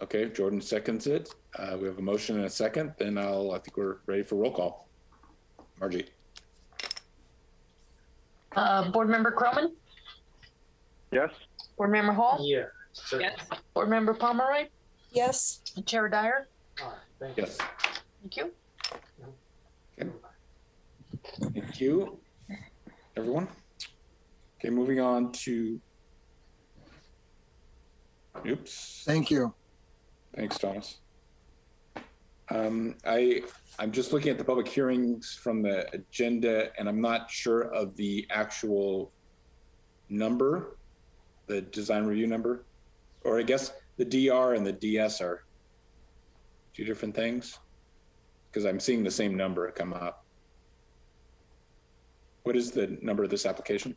Okay, Jordan seconds it. We have a motion and a second. Then I think we're ready for roll call. Margie. Board Member Croman? Yes? Board Member Hall? Yeah. Yes. Board Member Pomeroy? Yes. Chair Dyer? Thank you. Yes. Thank you. Okay. Thank you, everyone. Okay, moving on to. Oops. Thank you. Thanks, Thomas. I'm just looking at the public hearings from the agenda, and I'm not sure of the actual number, the design review number, or I guess the DR and the DS are 2 different things, because I'm seeing the same number come up. What is the number of this application?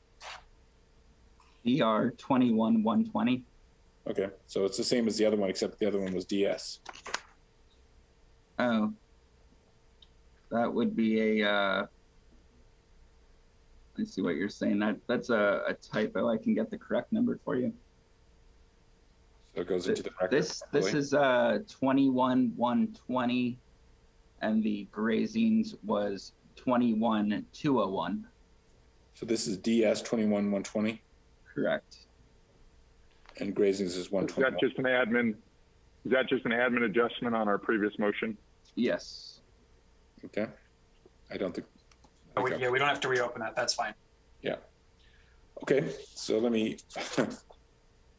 DR 21-120. Okay, so it's the same as the other one, except the other one was DS. Oh, that would be a, I see what you're saying. That's a typo. I can get the correct number for you. So it goes into the record. This is 21-120, and the grazings was 21-201. So this is DS 21-120, Correct. and grazings is 121. Is that just an admin adjustment on our previous motion? Yes. Okay. I don't think. Oh, okay. yeah, we don't have to reopen that, that's fine. Yeah. Okay, so let me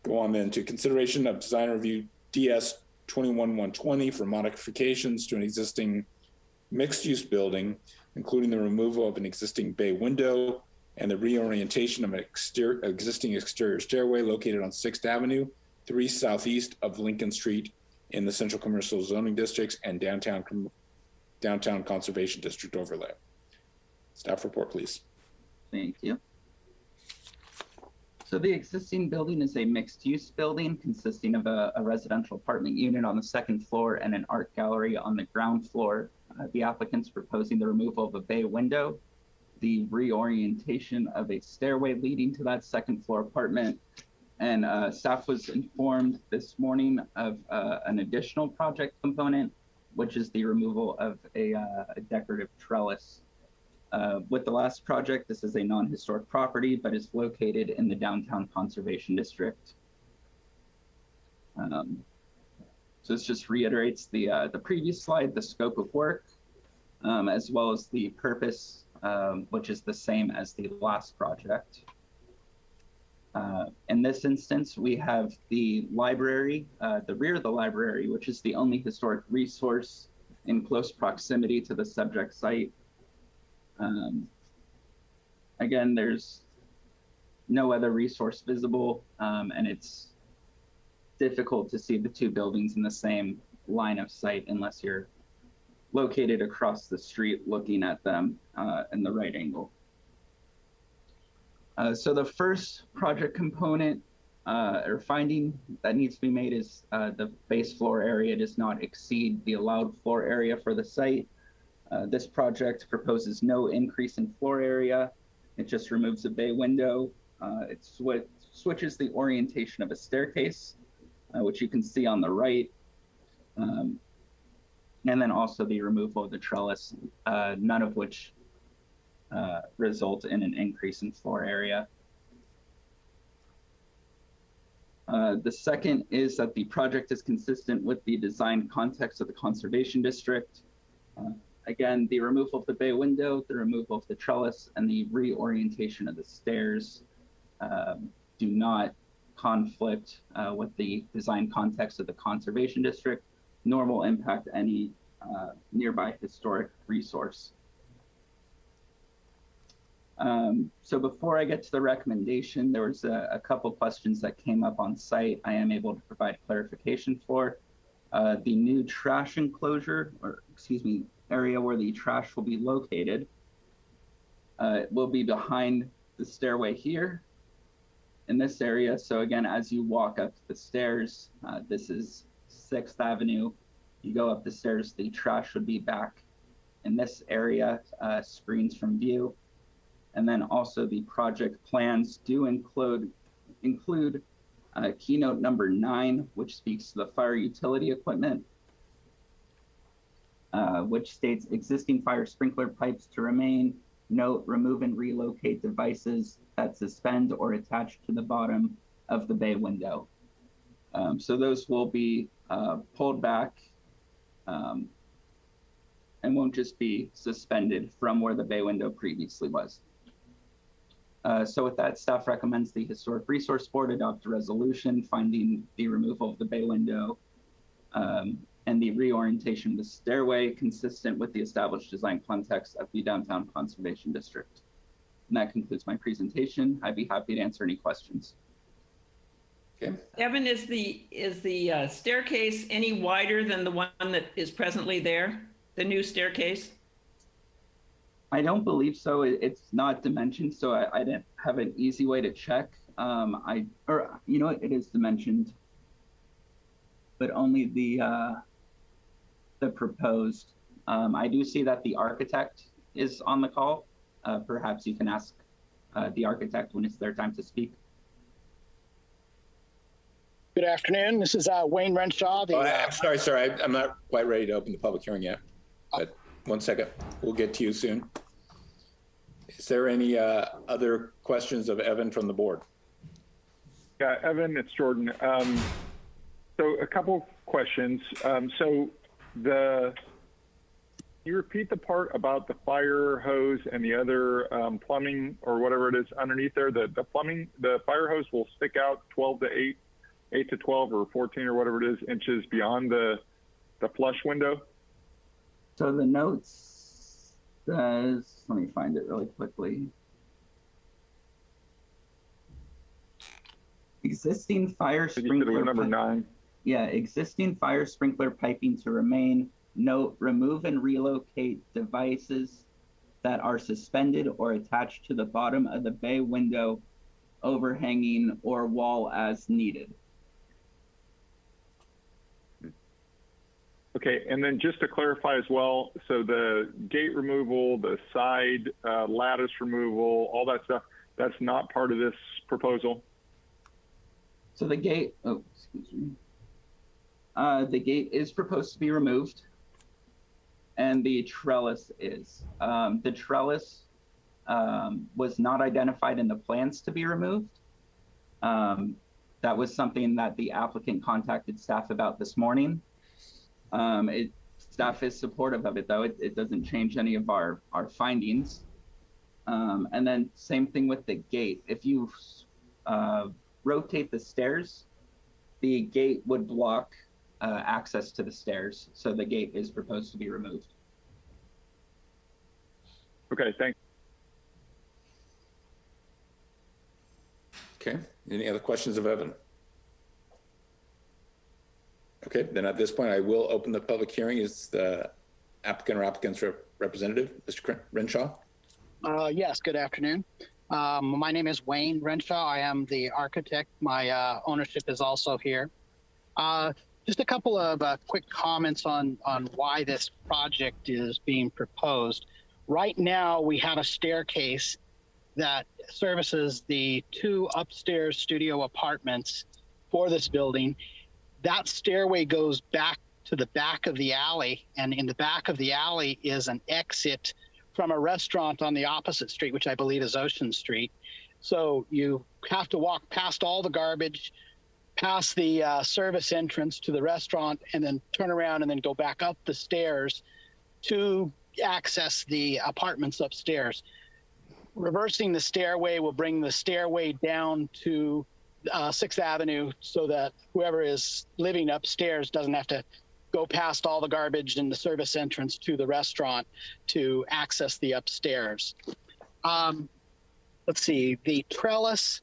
go on then to consideration of design review DS 21-120 for modifications to an existing mixed-use building, including the removal of an existing bay window and the reorientation of an existing exterior stairway located on 6th Avenue, 3 southeast of Lincoln Street in the Central Commercial Zoning Districts and Downtown Conservation District overlay. Staff report, please. Thank you. So the existing building is a mixed-use building consisting of a residential apartment unit on the 2nd floor and an art gallery on the ground floor. The applicant's proposing the removal of a bay window, the reorientation of a stairway leading to that 2nd floor apartment. And staff was informed this morning of an additional project component which is the removal of a decorative trellis. With the last project, this is a non-historic property, but is located in the Downtown Conservation District. So this just reiterates the previous slide, the scope of work, as well as the purpose, which is the same as the last project. In this instance, we have the library, the rear of the library, which is the only historic resource in close proximity to the subject site. Again, there's no other resource visible, and it's difficult to see the two buildings in the same line of sight unless you're located across the street looking at them in the right angle. So the first project component or finding that needs to be made is the base floor area does not exceed the allowed floor area for the site. This project proposes no increase in floor area. It just removes a bay window. It switches the orientation of a staircase, which you can see on the right. And then also the removal of the trellis, none of which result in an increase in floor area. The second is that the project is consistent with the design context of the conservation district. Again, the removal of the bay window, the removal of the trellis, and the reorientation of the stairs do not conflict with the design context of the conservation district, nor will impact any nearby historic resource. So before I get to the recommendation, there was a couple questions that came up on site I am able to provide clarification for. The new trash enclosure, or excuse me, area where the trash will be located will be behind the stairway here in this area. So again, as you walk up the stairs, this is 6th Avenue. You go up the stairs, the trash would be back in this area, screens from view. And then also the project plans do include keynote number 9, which speaks to the fire utility equipment, which states existing fire sprinkler pipes to remain. Note, remove and relocate devices that suspend or attach to the bottom of the bay window. So those will be pulled back and won't just be suspended from where the bay window previously was. So with that, staff recommends the Historic Resource Board adopt a resolution finding the removal of the bay window and the reorientation of the stairway consistent with the established design context of the Downtown Conservation District. And that concludes my presentation. I'd be happy to answer any questions. Okay. Evan, is the staircase any wider than the one that is presently there, the new staircase? I don't believe so. It's not dimensioned, so I didn't have an easy way to check. Or you know what, it is dimensioned, but only the proposed. I do see that the architect is on the call. Perhaps you can ask the architect when it's their time to speak. Good afternoon. This is Wayne Renshaw. I'm sorry. I'm not quite ready to open the public hearing yet, but 1 second. We'll get to you soon. Is there any other questions of Evan from the board? Yeah, Evan, it's Jordan. So a couple questions. So can you repeat the part about the fire hose and the other plumbing or whatever it is underneath there? The plumbing, the fire hose will stick out 12 to 8 to 12 or 14 or whatever it is inches beyond the flush window? So the notes says, let me find it really quickly. Existing fire sprinkler number 9. Yeah, existing fire sprinkler piping to remain. Note, remove and relocate devices that are suspended or attached to the bottom of the bay window, overhanging, or wall as needed. Okay, and then just to clarify as well, so the gate removal, the side lattice removal, all that stuff, that's not part of this proposal? So the gate, the gate is proposed to be removed. and the trellis is. The trellis was not identified in the plans to be removed. That was something that the applicant contacted staff about this morning. Staff is supportive of it, though. It doesn't change any of our findings. And then same thing with the gate. If you rotate the stairs, the gate would block access to the stairs. So the gate is proposed to be removed. Okay, thanks. Okay, any other questions of Evan? Okay, then at this point, I will open the public hearing. Is the applicant or applicant's representative, Mr. Renshaw? Yes, good afternoon. My name is Wayne Renshaw. I am the architect. My ownership is also here. Just a couple of quick comments on why this project is being proposed. Right now, we have a staircase that services the 2 upstairs studio apartments for this building. That stairway goes back to the back of the alley, and in the back of the alley is an exit from a restaurant on the opposite street, which I believe is Ocean Street. So you have to walk past all the garbage, past the service entrance to the restaurant, and then turn around and then go back up the stairs to access the apartments upstairs. Reversing the stairway will bring the stairway down to 6th Avenue so that whoever is living upstairs doesn't have to go past all the garbage in the service entrance to the restaurant to access the upstairs. Let's see, the trellis.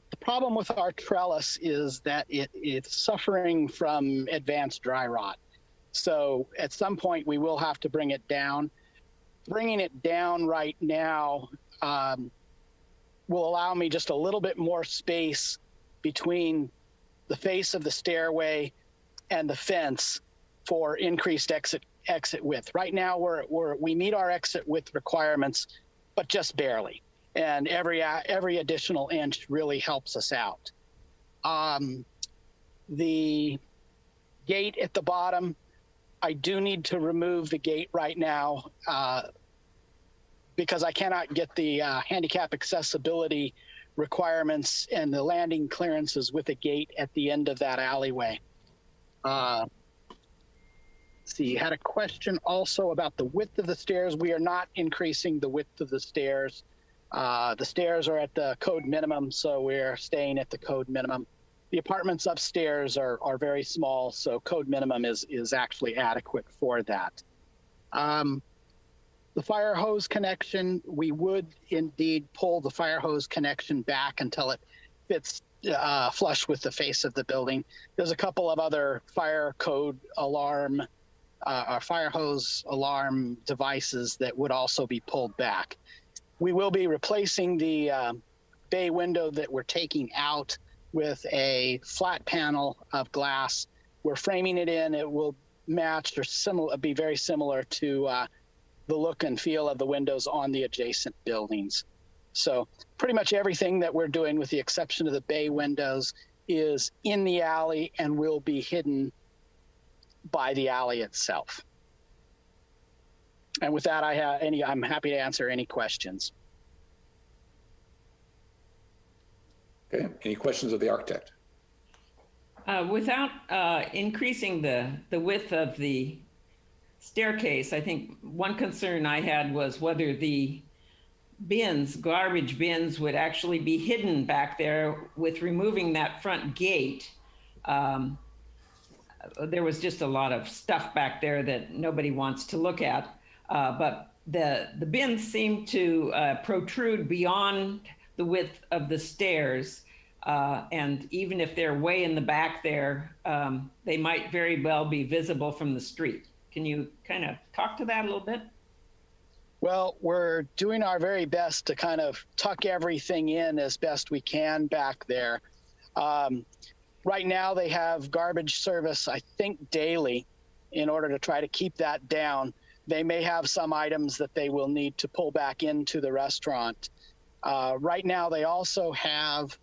The problem with our trellis is that it's suffering from advanced dry rot. So at some point we will have to bring it down. Bringing it down right now will allow me just a little bit more space between the face of the stairway and the fence for increased exit width. Right now we meet our exit width requirements, but just barely. And every additional inch really helps us out. The gate at the bottom, I do need to remove the gate right now because I cannot get the handicap accessibility requirements and the landing clearances with a gate at the end of that alleyway. See, you had a question also about the width of the stairs. We are not increasing the width of the stairs. The stairs are at the code minimum, so we're staying at the code minimum. The apartments upstairs are very small, so code minimum is actually adequate for that. The fire hose connection, we would indeed pull the fire hose connection back until it fits flush with the face of the building. There's a couple of other fire code alarm or fire hose alarm devices that would also be pulled back. We will be replacing the bay window that we're taking out with a flat panel of glass. We're framing it in. It will match or be very similar to the look and feel of the windows on the adjacent buildings. So pretty much everything that we're doing, with the exception of the bay windows, is in the alley and will be hidden by the alley itself. And with that, I'm happy to answer any questions. Okay, any questions of the architect? Without increasing the width of the staircase, I think one concern I had was whether the garbage bins would actually be hidden back there with removing that front gate. There was just a lot of stuff back there that nobody wants to look at. But the bins seem to protrude beyond the width of the stairs. And even if they're way in the back there, they might very well be visible from the street. Can you kind of talk to that a little bit? Well, we're doing our very best to kind of tuck everything in as best we can back there. Right now they have garbage service, I think, daily in order to try to keep that down. They may have some items that they will need to pull back into the restaurant. Right now they also have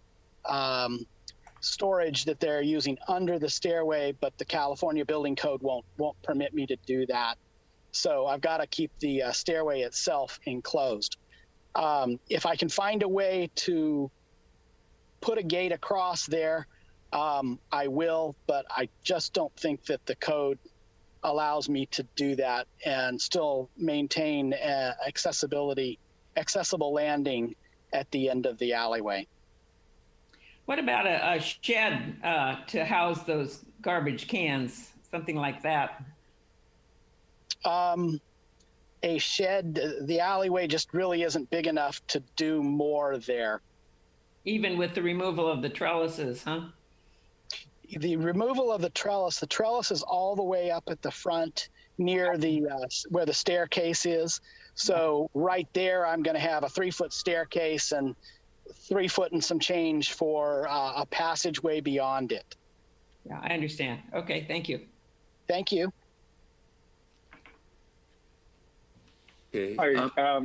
storage that they're using under the stairway, but the California Building Code won't permit me to do that. So I've got to keep the stairway itself enclosed. If I can find a way to put a gate across there, I will, but I just don't think that the code allows me to do that and still maintain accessible landing at the end of the alleyway. What about a shed to house those garbage cans, something like that? A shed, the alleyway just really isn't big enough to do more there. Even with the removal of the trellises, huh? The removal of the trellis is all the way up at the front near the where the staircase is. So right there, I'm going to have a 3-foot staircase and 3 foot and some change for a passageway beyond it. Yeah, I understand. Okay, thank you. Thank you. Okay. Hi,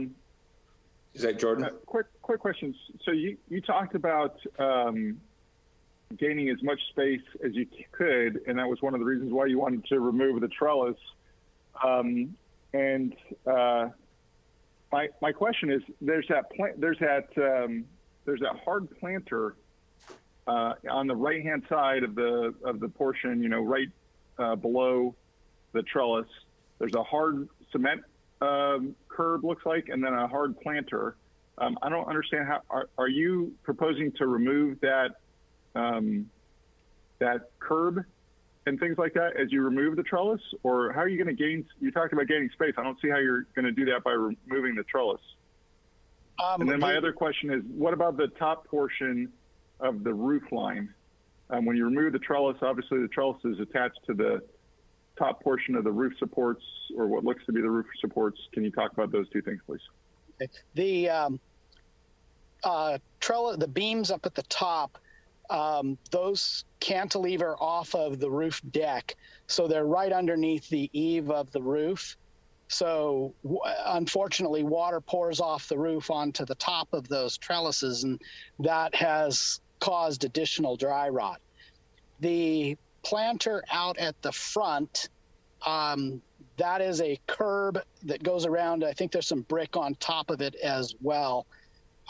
Is that Jordan? quick questions. So you talked about gaining as much space as you could, and that was one of the reasons why you wanted to remove the trellis. My question is, there's that hard planter on the right-hand side of the portion, you know, right below the trellis. There's a hard cement curb, looks like, and then a hard planter. I don't understand how. Are you proposing to remove that curb and things like that as you remove the trellis, or how are you going to gain? You talked about gaining space. I don't see how you're going to do that by removing the trellis. And then my other question is, what about the top portion of the roof line? When you remove the trellis, obviously the trellis is attached to the top portion of the roof supports, or what looks to be the roof supports. Can you talk about those two things, please? The trellis, the beams up at the top, those cantilever off of the roof deck, so they're right underneath the eave of the roof. So unfortunately, water pours off the roof onto the top of those trellises, and that has caused additional dry rot. The planter out at the front, that is a curb that goes around. I think there's some brick on top of it as well.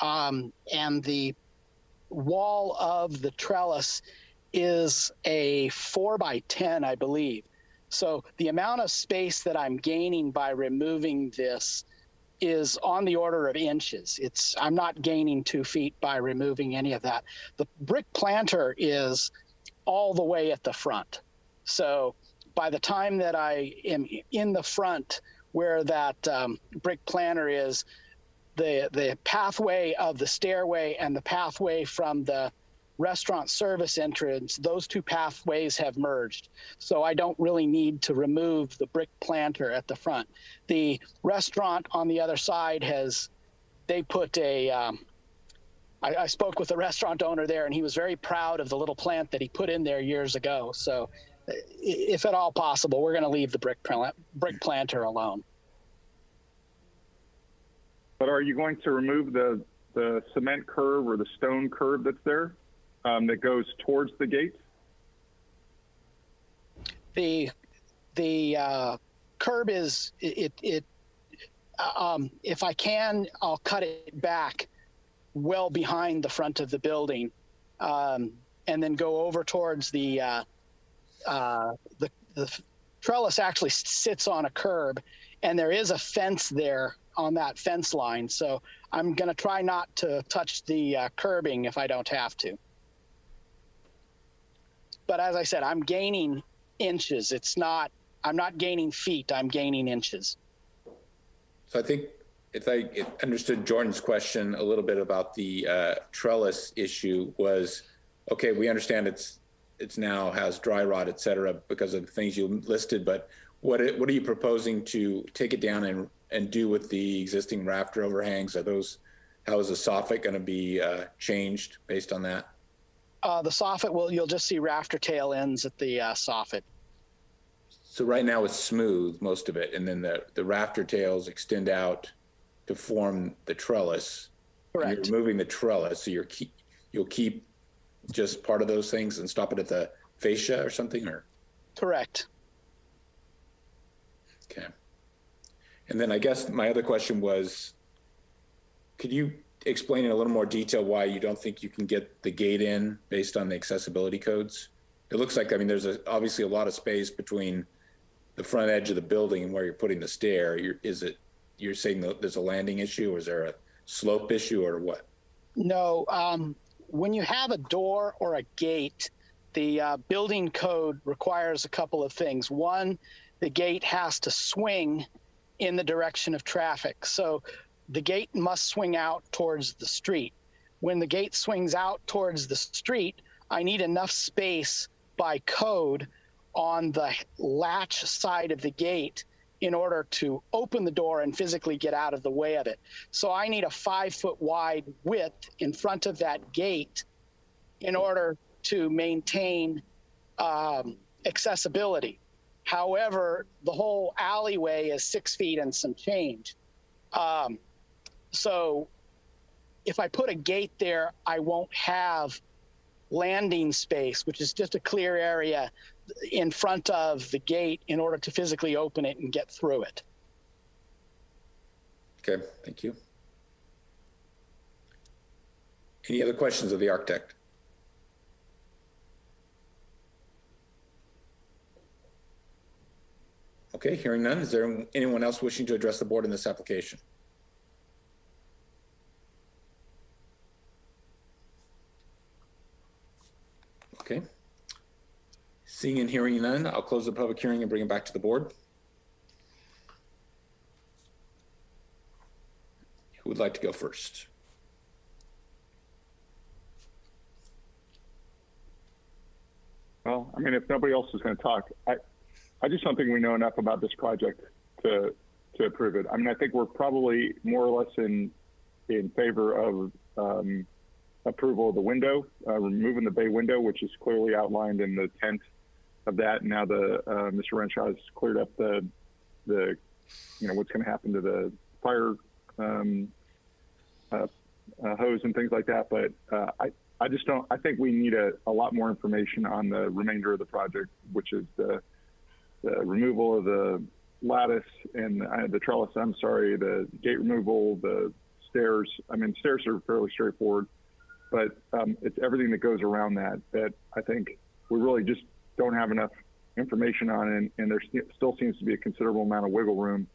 And the wall of the trellis is a 4x10, I believe. So the amount of space that I'm gaining by removing this is on the order of inches. I'm not gaining 2 feet by removing any of that. The brick planter is all the way at the front. So by the time that I am in the front where that brick planter is, the pathway of the stairway and the pathway from the restaurant service entrance, those two pathways have merged. So I don't really need to remove the brick planter at the front. The restaurant on the other side they put I spoke with the restaurant owner there, and he was very proud of the little plant that he put in there years ago. So if at all possible, we're going to leave the brick planter alone. But are you going to remove the cement curb or the stone curb that's there that goes towards the gate? The curb is if I can, I'll cut it back well behind the front of the building, and then go over towards the trellis actually sits on a curb, and there is a fence there on that fence line. So I'm going to try not to touch the curbing if I don't have to. But as I said, I'm gaining inches. I'm not gaining feet, I'm gaining inches. So I think if I understood Jordan's question a little bit about the trellis issue was, okay, we understand it's now has dry rot, et cetera, because of the things you listed, but what are you proposing to take it down and do with the existing rafter overhangs? How is the soffit going to be changed based on that? The soffit, you'll just see rafter tail ends at the soffit. So right now it's smooth, most of it, and then the rafter tails extend out to form the trellis. Correct. And you're removing the trellis, so you'll keep just part of those things and stop it at the fascia or something, or? Correct. Okay. And then I guess my other question was, could you explain in a little more detail why you don't think you can get the gate in based on the accessibility codes? It looks like, I mean, there's obviously a lot of space between the front edge of the building and where you're putting the stair. You're saying that there's a landing issue, or is there a slope issue, or what? No, when you have a door or a gate, the building code requires a couple of things. One, the gate has to swing in the direction of traffic. So the gate must swing out towards the street. When the gate swings out towards the street, I need enough space by code on the latch side of the gate in order to open the door and physically get out of the way of it. So I need a 5-foot wide width in front of that gate in order to maintain accessibility. However, the whole alleyway is 6 feet and some change. So if I put a gate there, I won't have landing space, which is just a clear area in front of the gate in order to physically open it and get through it. Okay, thank you. Any other questions of the architect? Okay, hearing none, is there anyone else wishing to address the board in this application? Okay. Seeing and hearing none, I'll close the public hearing and bring it back to the board. Who would like to go first? Well, I mean, if nobody else is going to talk, I just don't think we know enough about this project to approve it. I mean, I think we're probably more or less in favor of approval of the window, removing the bay window, which is clearly outlined in the tent of that. Now Mr. Renshaw has cleared up the what's going to happen to the fire hose and things like that. But I just don't. I think we need a lot more information on the remainder of the project, which is the removal of the lattice and the trellis. I'm sorry, the gate removal, the stairs. I mean, stairs are fairly straightforward, but it's everything that goes around that I think we really just don't have enough information on, and there still seems to be a considerable amount of wiggle room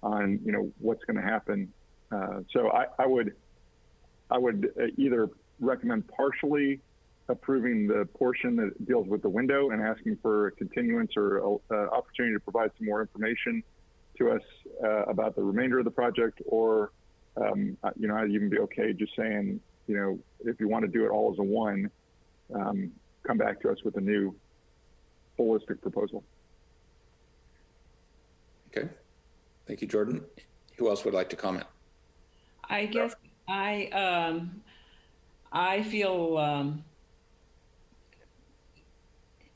on what's going to happen. So I would either recommend partially approving the portion that deals with the window and asking for a continuance or opportunity to provide some more information to us about the remainder of the project, or I'd even be okay just saying, if you want to do it all as a one, come back to us with a new holistic proposal. Okay, thank you, Jordan. Who else would like to comment? I guess I feel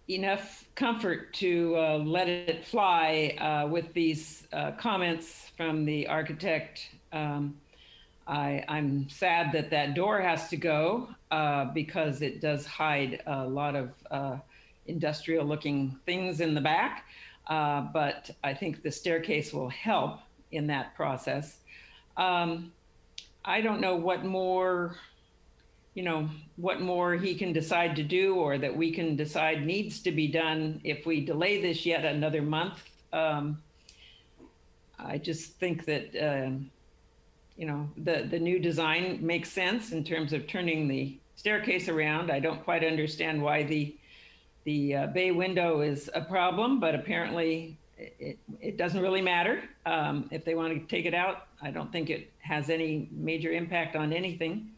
enough comfort to let it fly with these comments from the architect. I'm sad that door has to go because it does hide a lot of industrial looking things in the back. But I think the staircase will help in that process. I don't know what more he can decide to do, or that we can decide needs to be done if we delay this yet another month. I just think that, the new design makes sense in terms of turning the staircase around. I don't quite understand why the bay window is a problem, but apparently it doesn't really matter. If they want to take it out, I don't think it has any major impact on anything.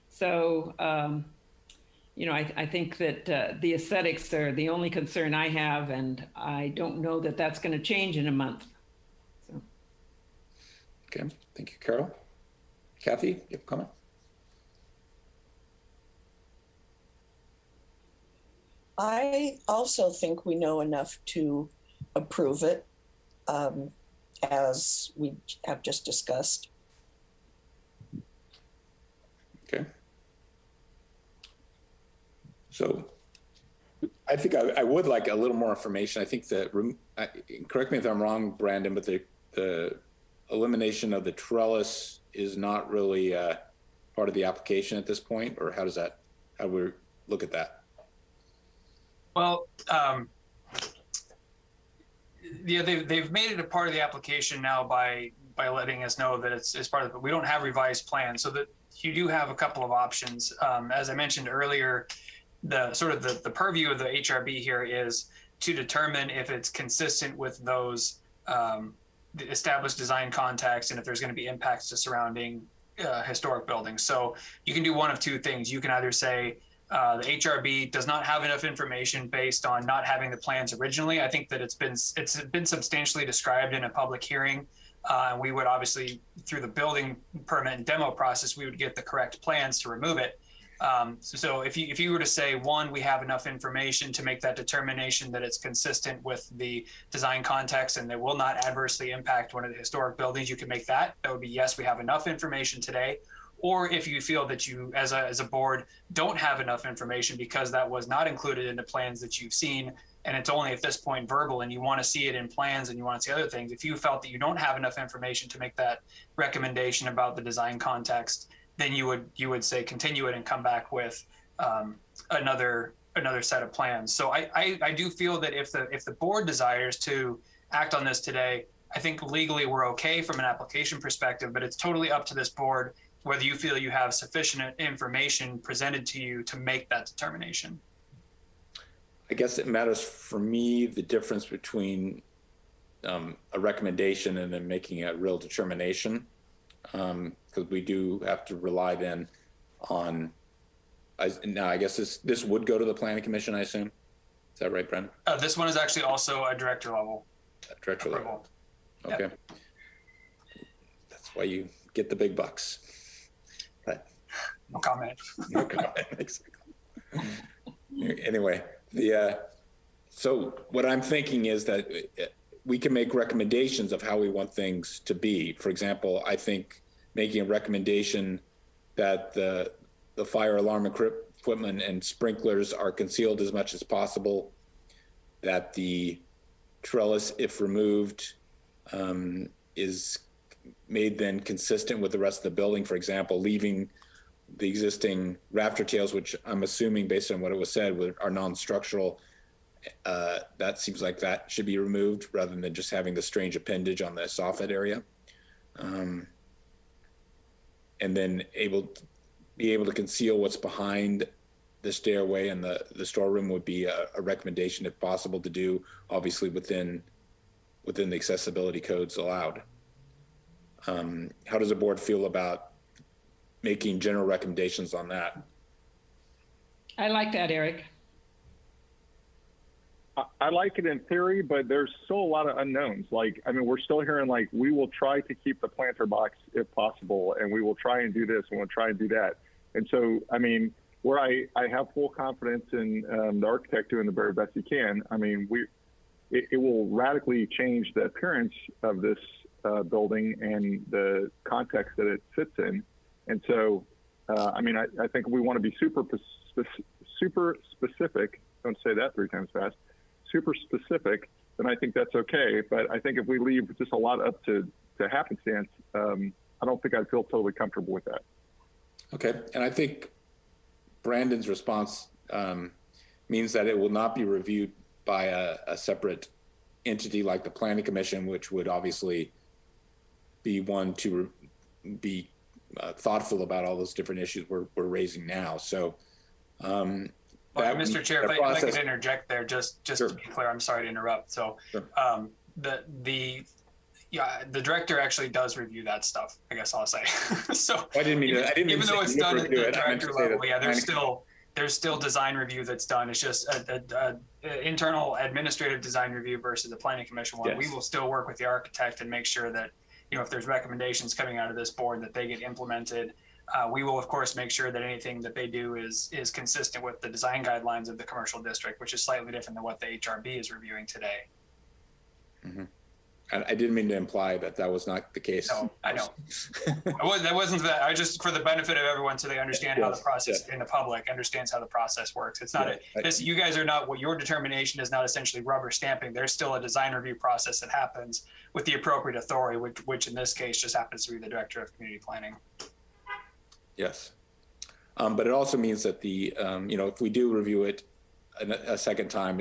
So, I think that the aesthetics are the only concern I have, and I don't know that that's going to change in a month. So. Okay, thank you, Carol. Kathy, you have a comment? I also think we know enough to approve it, as we have just discussed. Okay. So I think I would like a little more information. I think that, correct me if I'm wrong, Brandon, but the elimination of the trellis is not really part of the application at this point, or how do we look at that? Well, yeah, they've made it a part of the application now by letting us know that it's part of it. But we don't have revised plans, so that you do have a couple of options. As I mentioned earlier, the purview of the HRB here is to determine if it's consistent with those the established design context and if there's going to be impacts to surrounding historic buildings. So you can do one of two things. You can either say the HRB does not have enough information based on not having the plans originally. I think that it's been substantially described in a public hearing. And we would obviously, through the building permit and demo process, we would get the correct plans to remove it. So if you were to say, one, we have enough information to make that determination that it's consistent with the design context and that will not adversely impact one of the historic buildings, you can make that. That would be, yes, we have enough information today. Or if you feel that you, as a board, don't have enough information because that was not included in the plans that you've seen, and it's only at this point verbal and you want to see it in plans and you want to see other things, if you felt that you don't have enough information to make that recommendation about the design context, then you would say continue it and come back with another set of plans. So I do feel that if the board desires to act on this today, I think legally we're okay from an application perspective, but it's totally up to this board whether you feel you have sufficient information presented to you to make that determination. I guess it matters for me, the difference between a recommendation and then making a real determination, because we do have to rely then on, now I guess this would go to the planning commission, I assume. Is that right, Brendan? This one is actually also a director level. Director level. Okay. Yep. That's why you get the big bucks. But no comment. No comment. Exactly. Anyway, so what I'm thinking is that we can make recommendations of how we want things to be. For example, I think making a recommendation that the fire alarm equipment and sprinklers are concealed as much as possible, that the trellis, if removed, is made then consistent with the rest of the building. For example, leaving the existing rafter tails, which I'm assuming based on what it was said are non-structural, that seems like that should be removed rather than just having the strange appendage on the soffit area. And then be able to conceal what's behind the stairway and the storeroom would be a recommendation if possible to do, obviously within the accessibility codes allowed. How does the board feel about making general recommendations on that? I like that, Eric. I like it in theory, but there's still a lot of unknowns. Like, I mean, we're still hearing like, we will try to keep the planter box if possible, and we will try and do this, and we'll try and do that. And so, I mean, where I have full confidence in the architect doing the very best he can, I mean, it will radically change the appearance of this building and the context that it sits in. And so, I mean, I think we want to be super specific. Don't say that 3 times fast. Super specific, then I think that's okay. But I think if we leave just a lot up to happenstance, I don't think I'd feel totally comfortable with that. Okay, and I think Brandon's response means that it will not be reviewed by a separate entity like the Planning Commission, which would obviously be one to be thoughtful about all those different issues we're raising now. So, well, Mr. Chair, if I could interject there, just sure. To be clear, I'm sorry to interrupt. So, sure. The director actually does review that stuff, I guess I'll say. So I didn't mean to, even though it's done at the director level, yeah, there's still design review that's done. It's just a internal administrative design review versus the Planning Commission one. Yes. We will still work with the architect and make sure that, you know, if there's recommendations coming out of this board that they get implemented. We will, of course, make sure that anything that they do is consistent with the design guidelines of the commercial district, which is slightly different than what the HRB is reviewing today. Mm-hmm. I didn't mean to imply that that was not the case. No, I know. That wasn't that. I just, for the benefit of everyone, so they understand how the process in the public understands how the process works. It's not you guys are not, what your determination is not essentially rubber stamping. There's still a design review process that happens with the appropriate authority, which in this case just happens to be the director of community planning. Yes. But it also means that the, if we do review it a second time,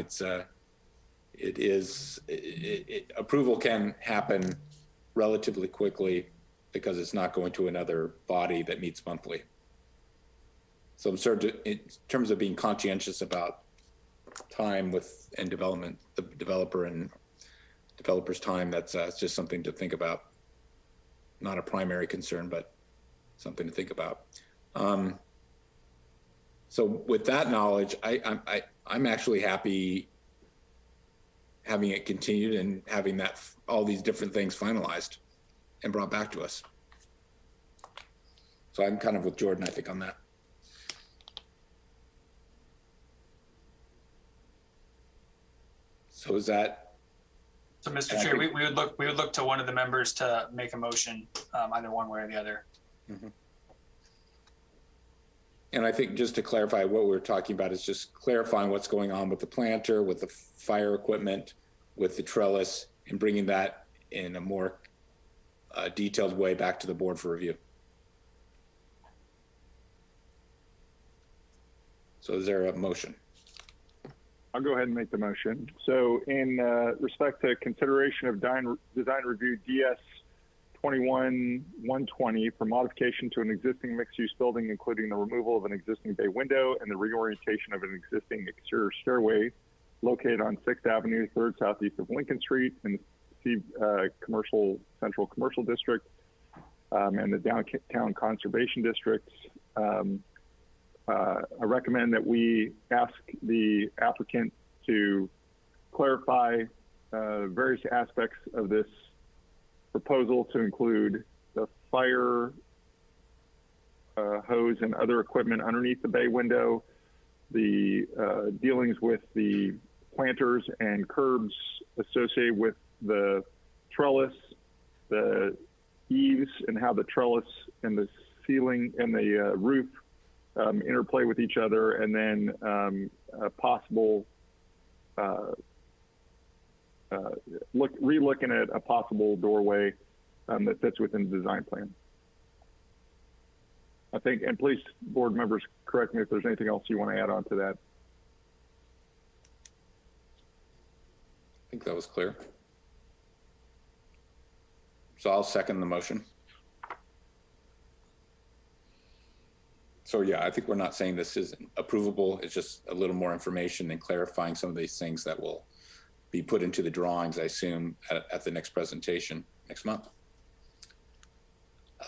approval can happen relatively quickly because it's not going to another body that meets monthly. So I'm in terms of being conscientious about time and development, the developer and developer's time, that's just something to think about. Not a primary concern, but something to think about. So with that knowledge, I'm actually happy having it continued and having all these different things finalized and brought back to us. So I'm kind of with Jordan, I think, on that. So is that? So Mr. Chair, we would look to one of the members to make a motion, either one way or the other. Mm-hmm. And I think just to clarify, what we're talking about is just clarifying what's going on with the planter, with the fire equipment, with the trellis, and bringing that in a more detailed way back to the board for review. So is there a motion? I'll go ahead and make the motion. So in respect to consideration of design review DS 21-120 for modification to an existing mixed-use building, including the removal of an existing bay window and the reorientation of an existing exterior stairway located on 6th Avenue, 3rd Southeast of Lincoln Street in the Central Commercial District and the Downtown Conservation Districts. I recommend that we ask the applicant to clarify various aspects of this proposal to include the fire hose and other equipment underneath the bay window, the dealings with the planters and curbs associated with the trellis, the eaves and how the trellis and the ceiling and the roof interplay with each other, and then a possible re-looking at a possible doorway that fits within the design plan. I think, and please, board members, correct me if there's anything else you want to add on to that. I think that was clear. So I'll second the motion. So yeah, I think we're not saying this isn't approvable. It's just a little more information and clarifying some of these things that will be put into the drawings, I assume, at the next presentation next month.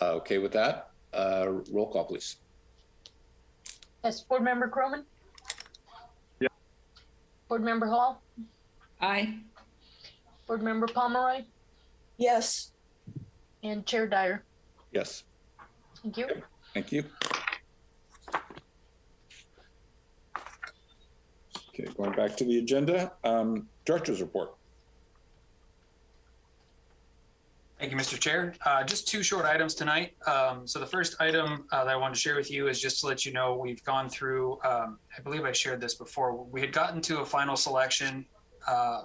Okay with that, roll call, please. Yes, Board Member Croman? Yeah. Board Member Hall? Aye. Board Member Pomeroy? Yes. And Chair Dyer? Yes. Thank you. Thank you. Okay, going back to the agenda, director's report. Thank you, Mr. Chair. Just two short items tonight. So the first item that I wanted to share with you is just to let you know we've gone through, I believe I shared this before, we had gotten to a final selection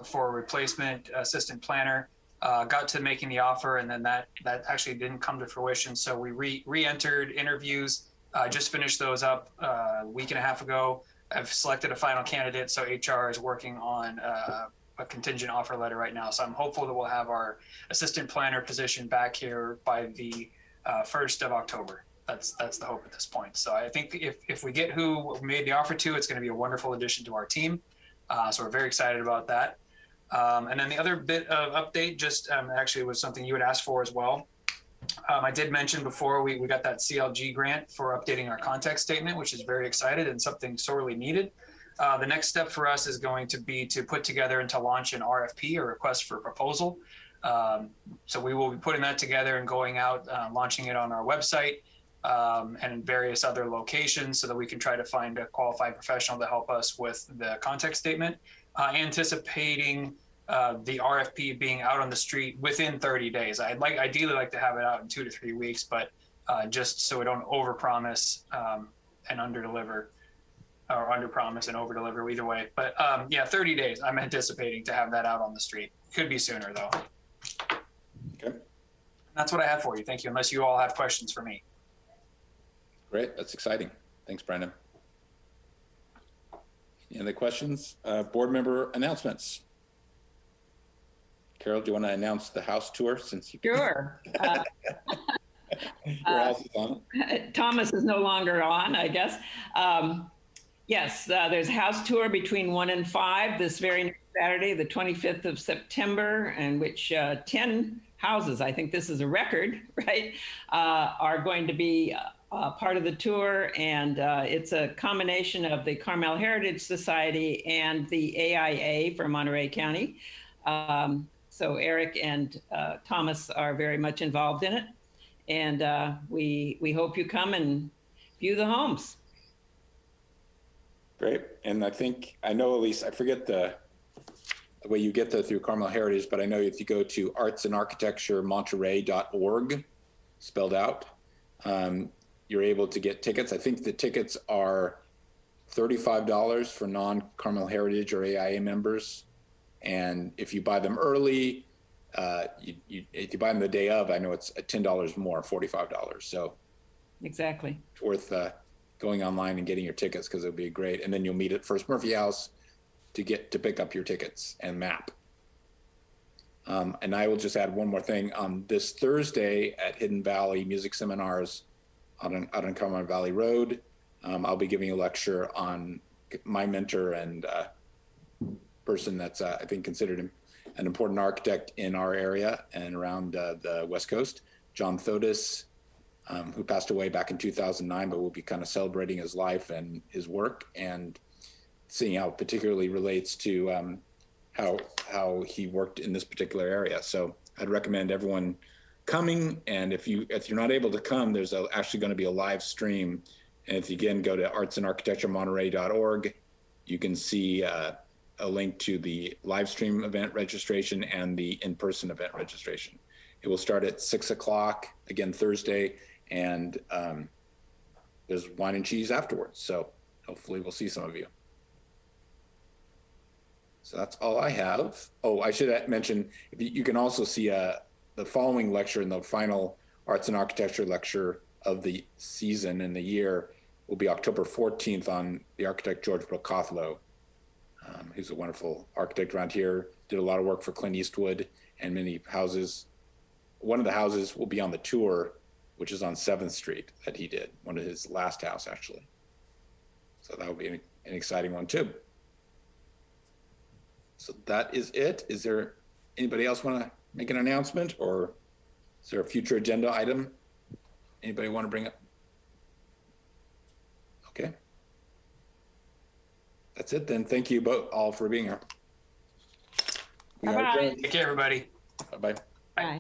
for a replacement assistant planner, got to making the offer, and then that actually didn't come to fruition. So we re-entered interviews, just finished those up a week and a half ago. I've selected a final candidate, so HR is working on a contingent offer letter right now. So I'm hopeful that we'll have our assistant planner position back here by the 1st of October. That's the hope at this point. So I think if we get who we made the offer to, it's going to be a wonderful addition to our team. So we're very excited about that. And then the other bit of update just actually was something you had asked for as well. I did mention before we got that CLG grant for updating our context statement, which is very excited and something sorely needed. The next step for us is going to be to put together and to launch an RFP, or request for proposal. So we will be putting that together and going out, launching it on our website and in various other locations so that we can try to find a qualified professional to help us with the context statement, anticipating the RFP being out on the street within 30 days. I'd ideally like to have it out in 2 to 3 weeks, but just so we don't overpromise and underdeliver, or underpromise and overdeliver, either way. But yeah, 30 days. I'm anticipating to have that out on the street. Could be sooner though. Okay. That's what I have for you. Thank you. Unless you all have questions for me. Great. That's exciting. Thanks, Brandon. Any other questions? Board member announcements. Carol, do you want to announce the house tour since you? Sure. Your house is on. Thomas is no longer on, I guess. Yes, there's a house tour between 1 and 5 this very next Saturday, the 25th of September, in which 10 houses, I think this is a record, right, are going to be part of the tour. And it's a combination of the Carmel Heritage Society and the AIA for Monterey County. So Eric and Thomas are very much involved in it. And we hope you come and view the homes. Great. And I know at least, I forget the way you get there through Carmel Heritage, but I know if you go to artsandarchitecturemonterey.org, spelled out, you're able to get tickets. I think the tickets are $35 for non-Carmel Heritage or AIA members. And if you buy them early, if you buy them the day of, I know it's $10 more, $45. So exactly, it's worth going online and getting your tickets, because it'll be great. And then you'll meet at First Murphy House to pick up your tickets and map. And I will just add one more thing. On this Thursday at Hidden Valley Music Seminars out on Carmel Valley Road, I'll be giving a lecture on my mentor and person that's I think considered an important architect in our area and around the West Coast, John Thotis, who passed away back in 2009, but we'll be kind of celebrating his life and his work and seeing how it particularly relates to how he worked in this particular area. So I'd recommend everyone coming. And if you're not able to come, there's actually going to be a live stream. And if you again go to artsandarchitecturemonterey.org, you can see a link to the live stream event registration and the in-person event registration. It will start at 6 o'clock, again, Thursday, and there's wine and cheese afterwards. So hopefully we'll see some of you. So that's all I have. Oh, I should mention, you can also see the following lecture in the final Arts and Architecture lecture of the season and the year will be October 14th on the architect George Brokothlow, who's a wonderful architect around here, did a lot of work for Clint Eastwood and many houses. One of the houses will be on the tour, which is on 7th Street that he did, one of his last house actually. So that will be an exciting one too. So that is it. Is there anybody else want to make an announcement, or is there a future agenda item anybody want to bring up? Okay. That's it then. Thank you both all for being here. Bye-bye. Take care, everybody. Bye-bye. Bye.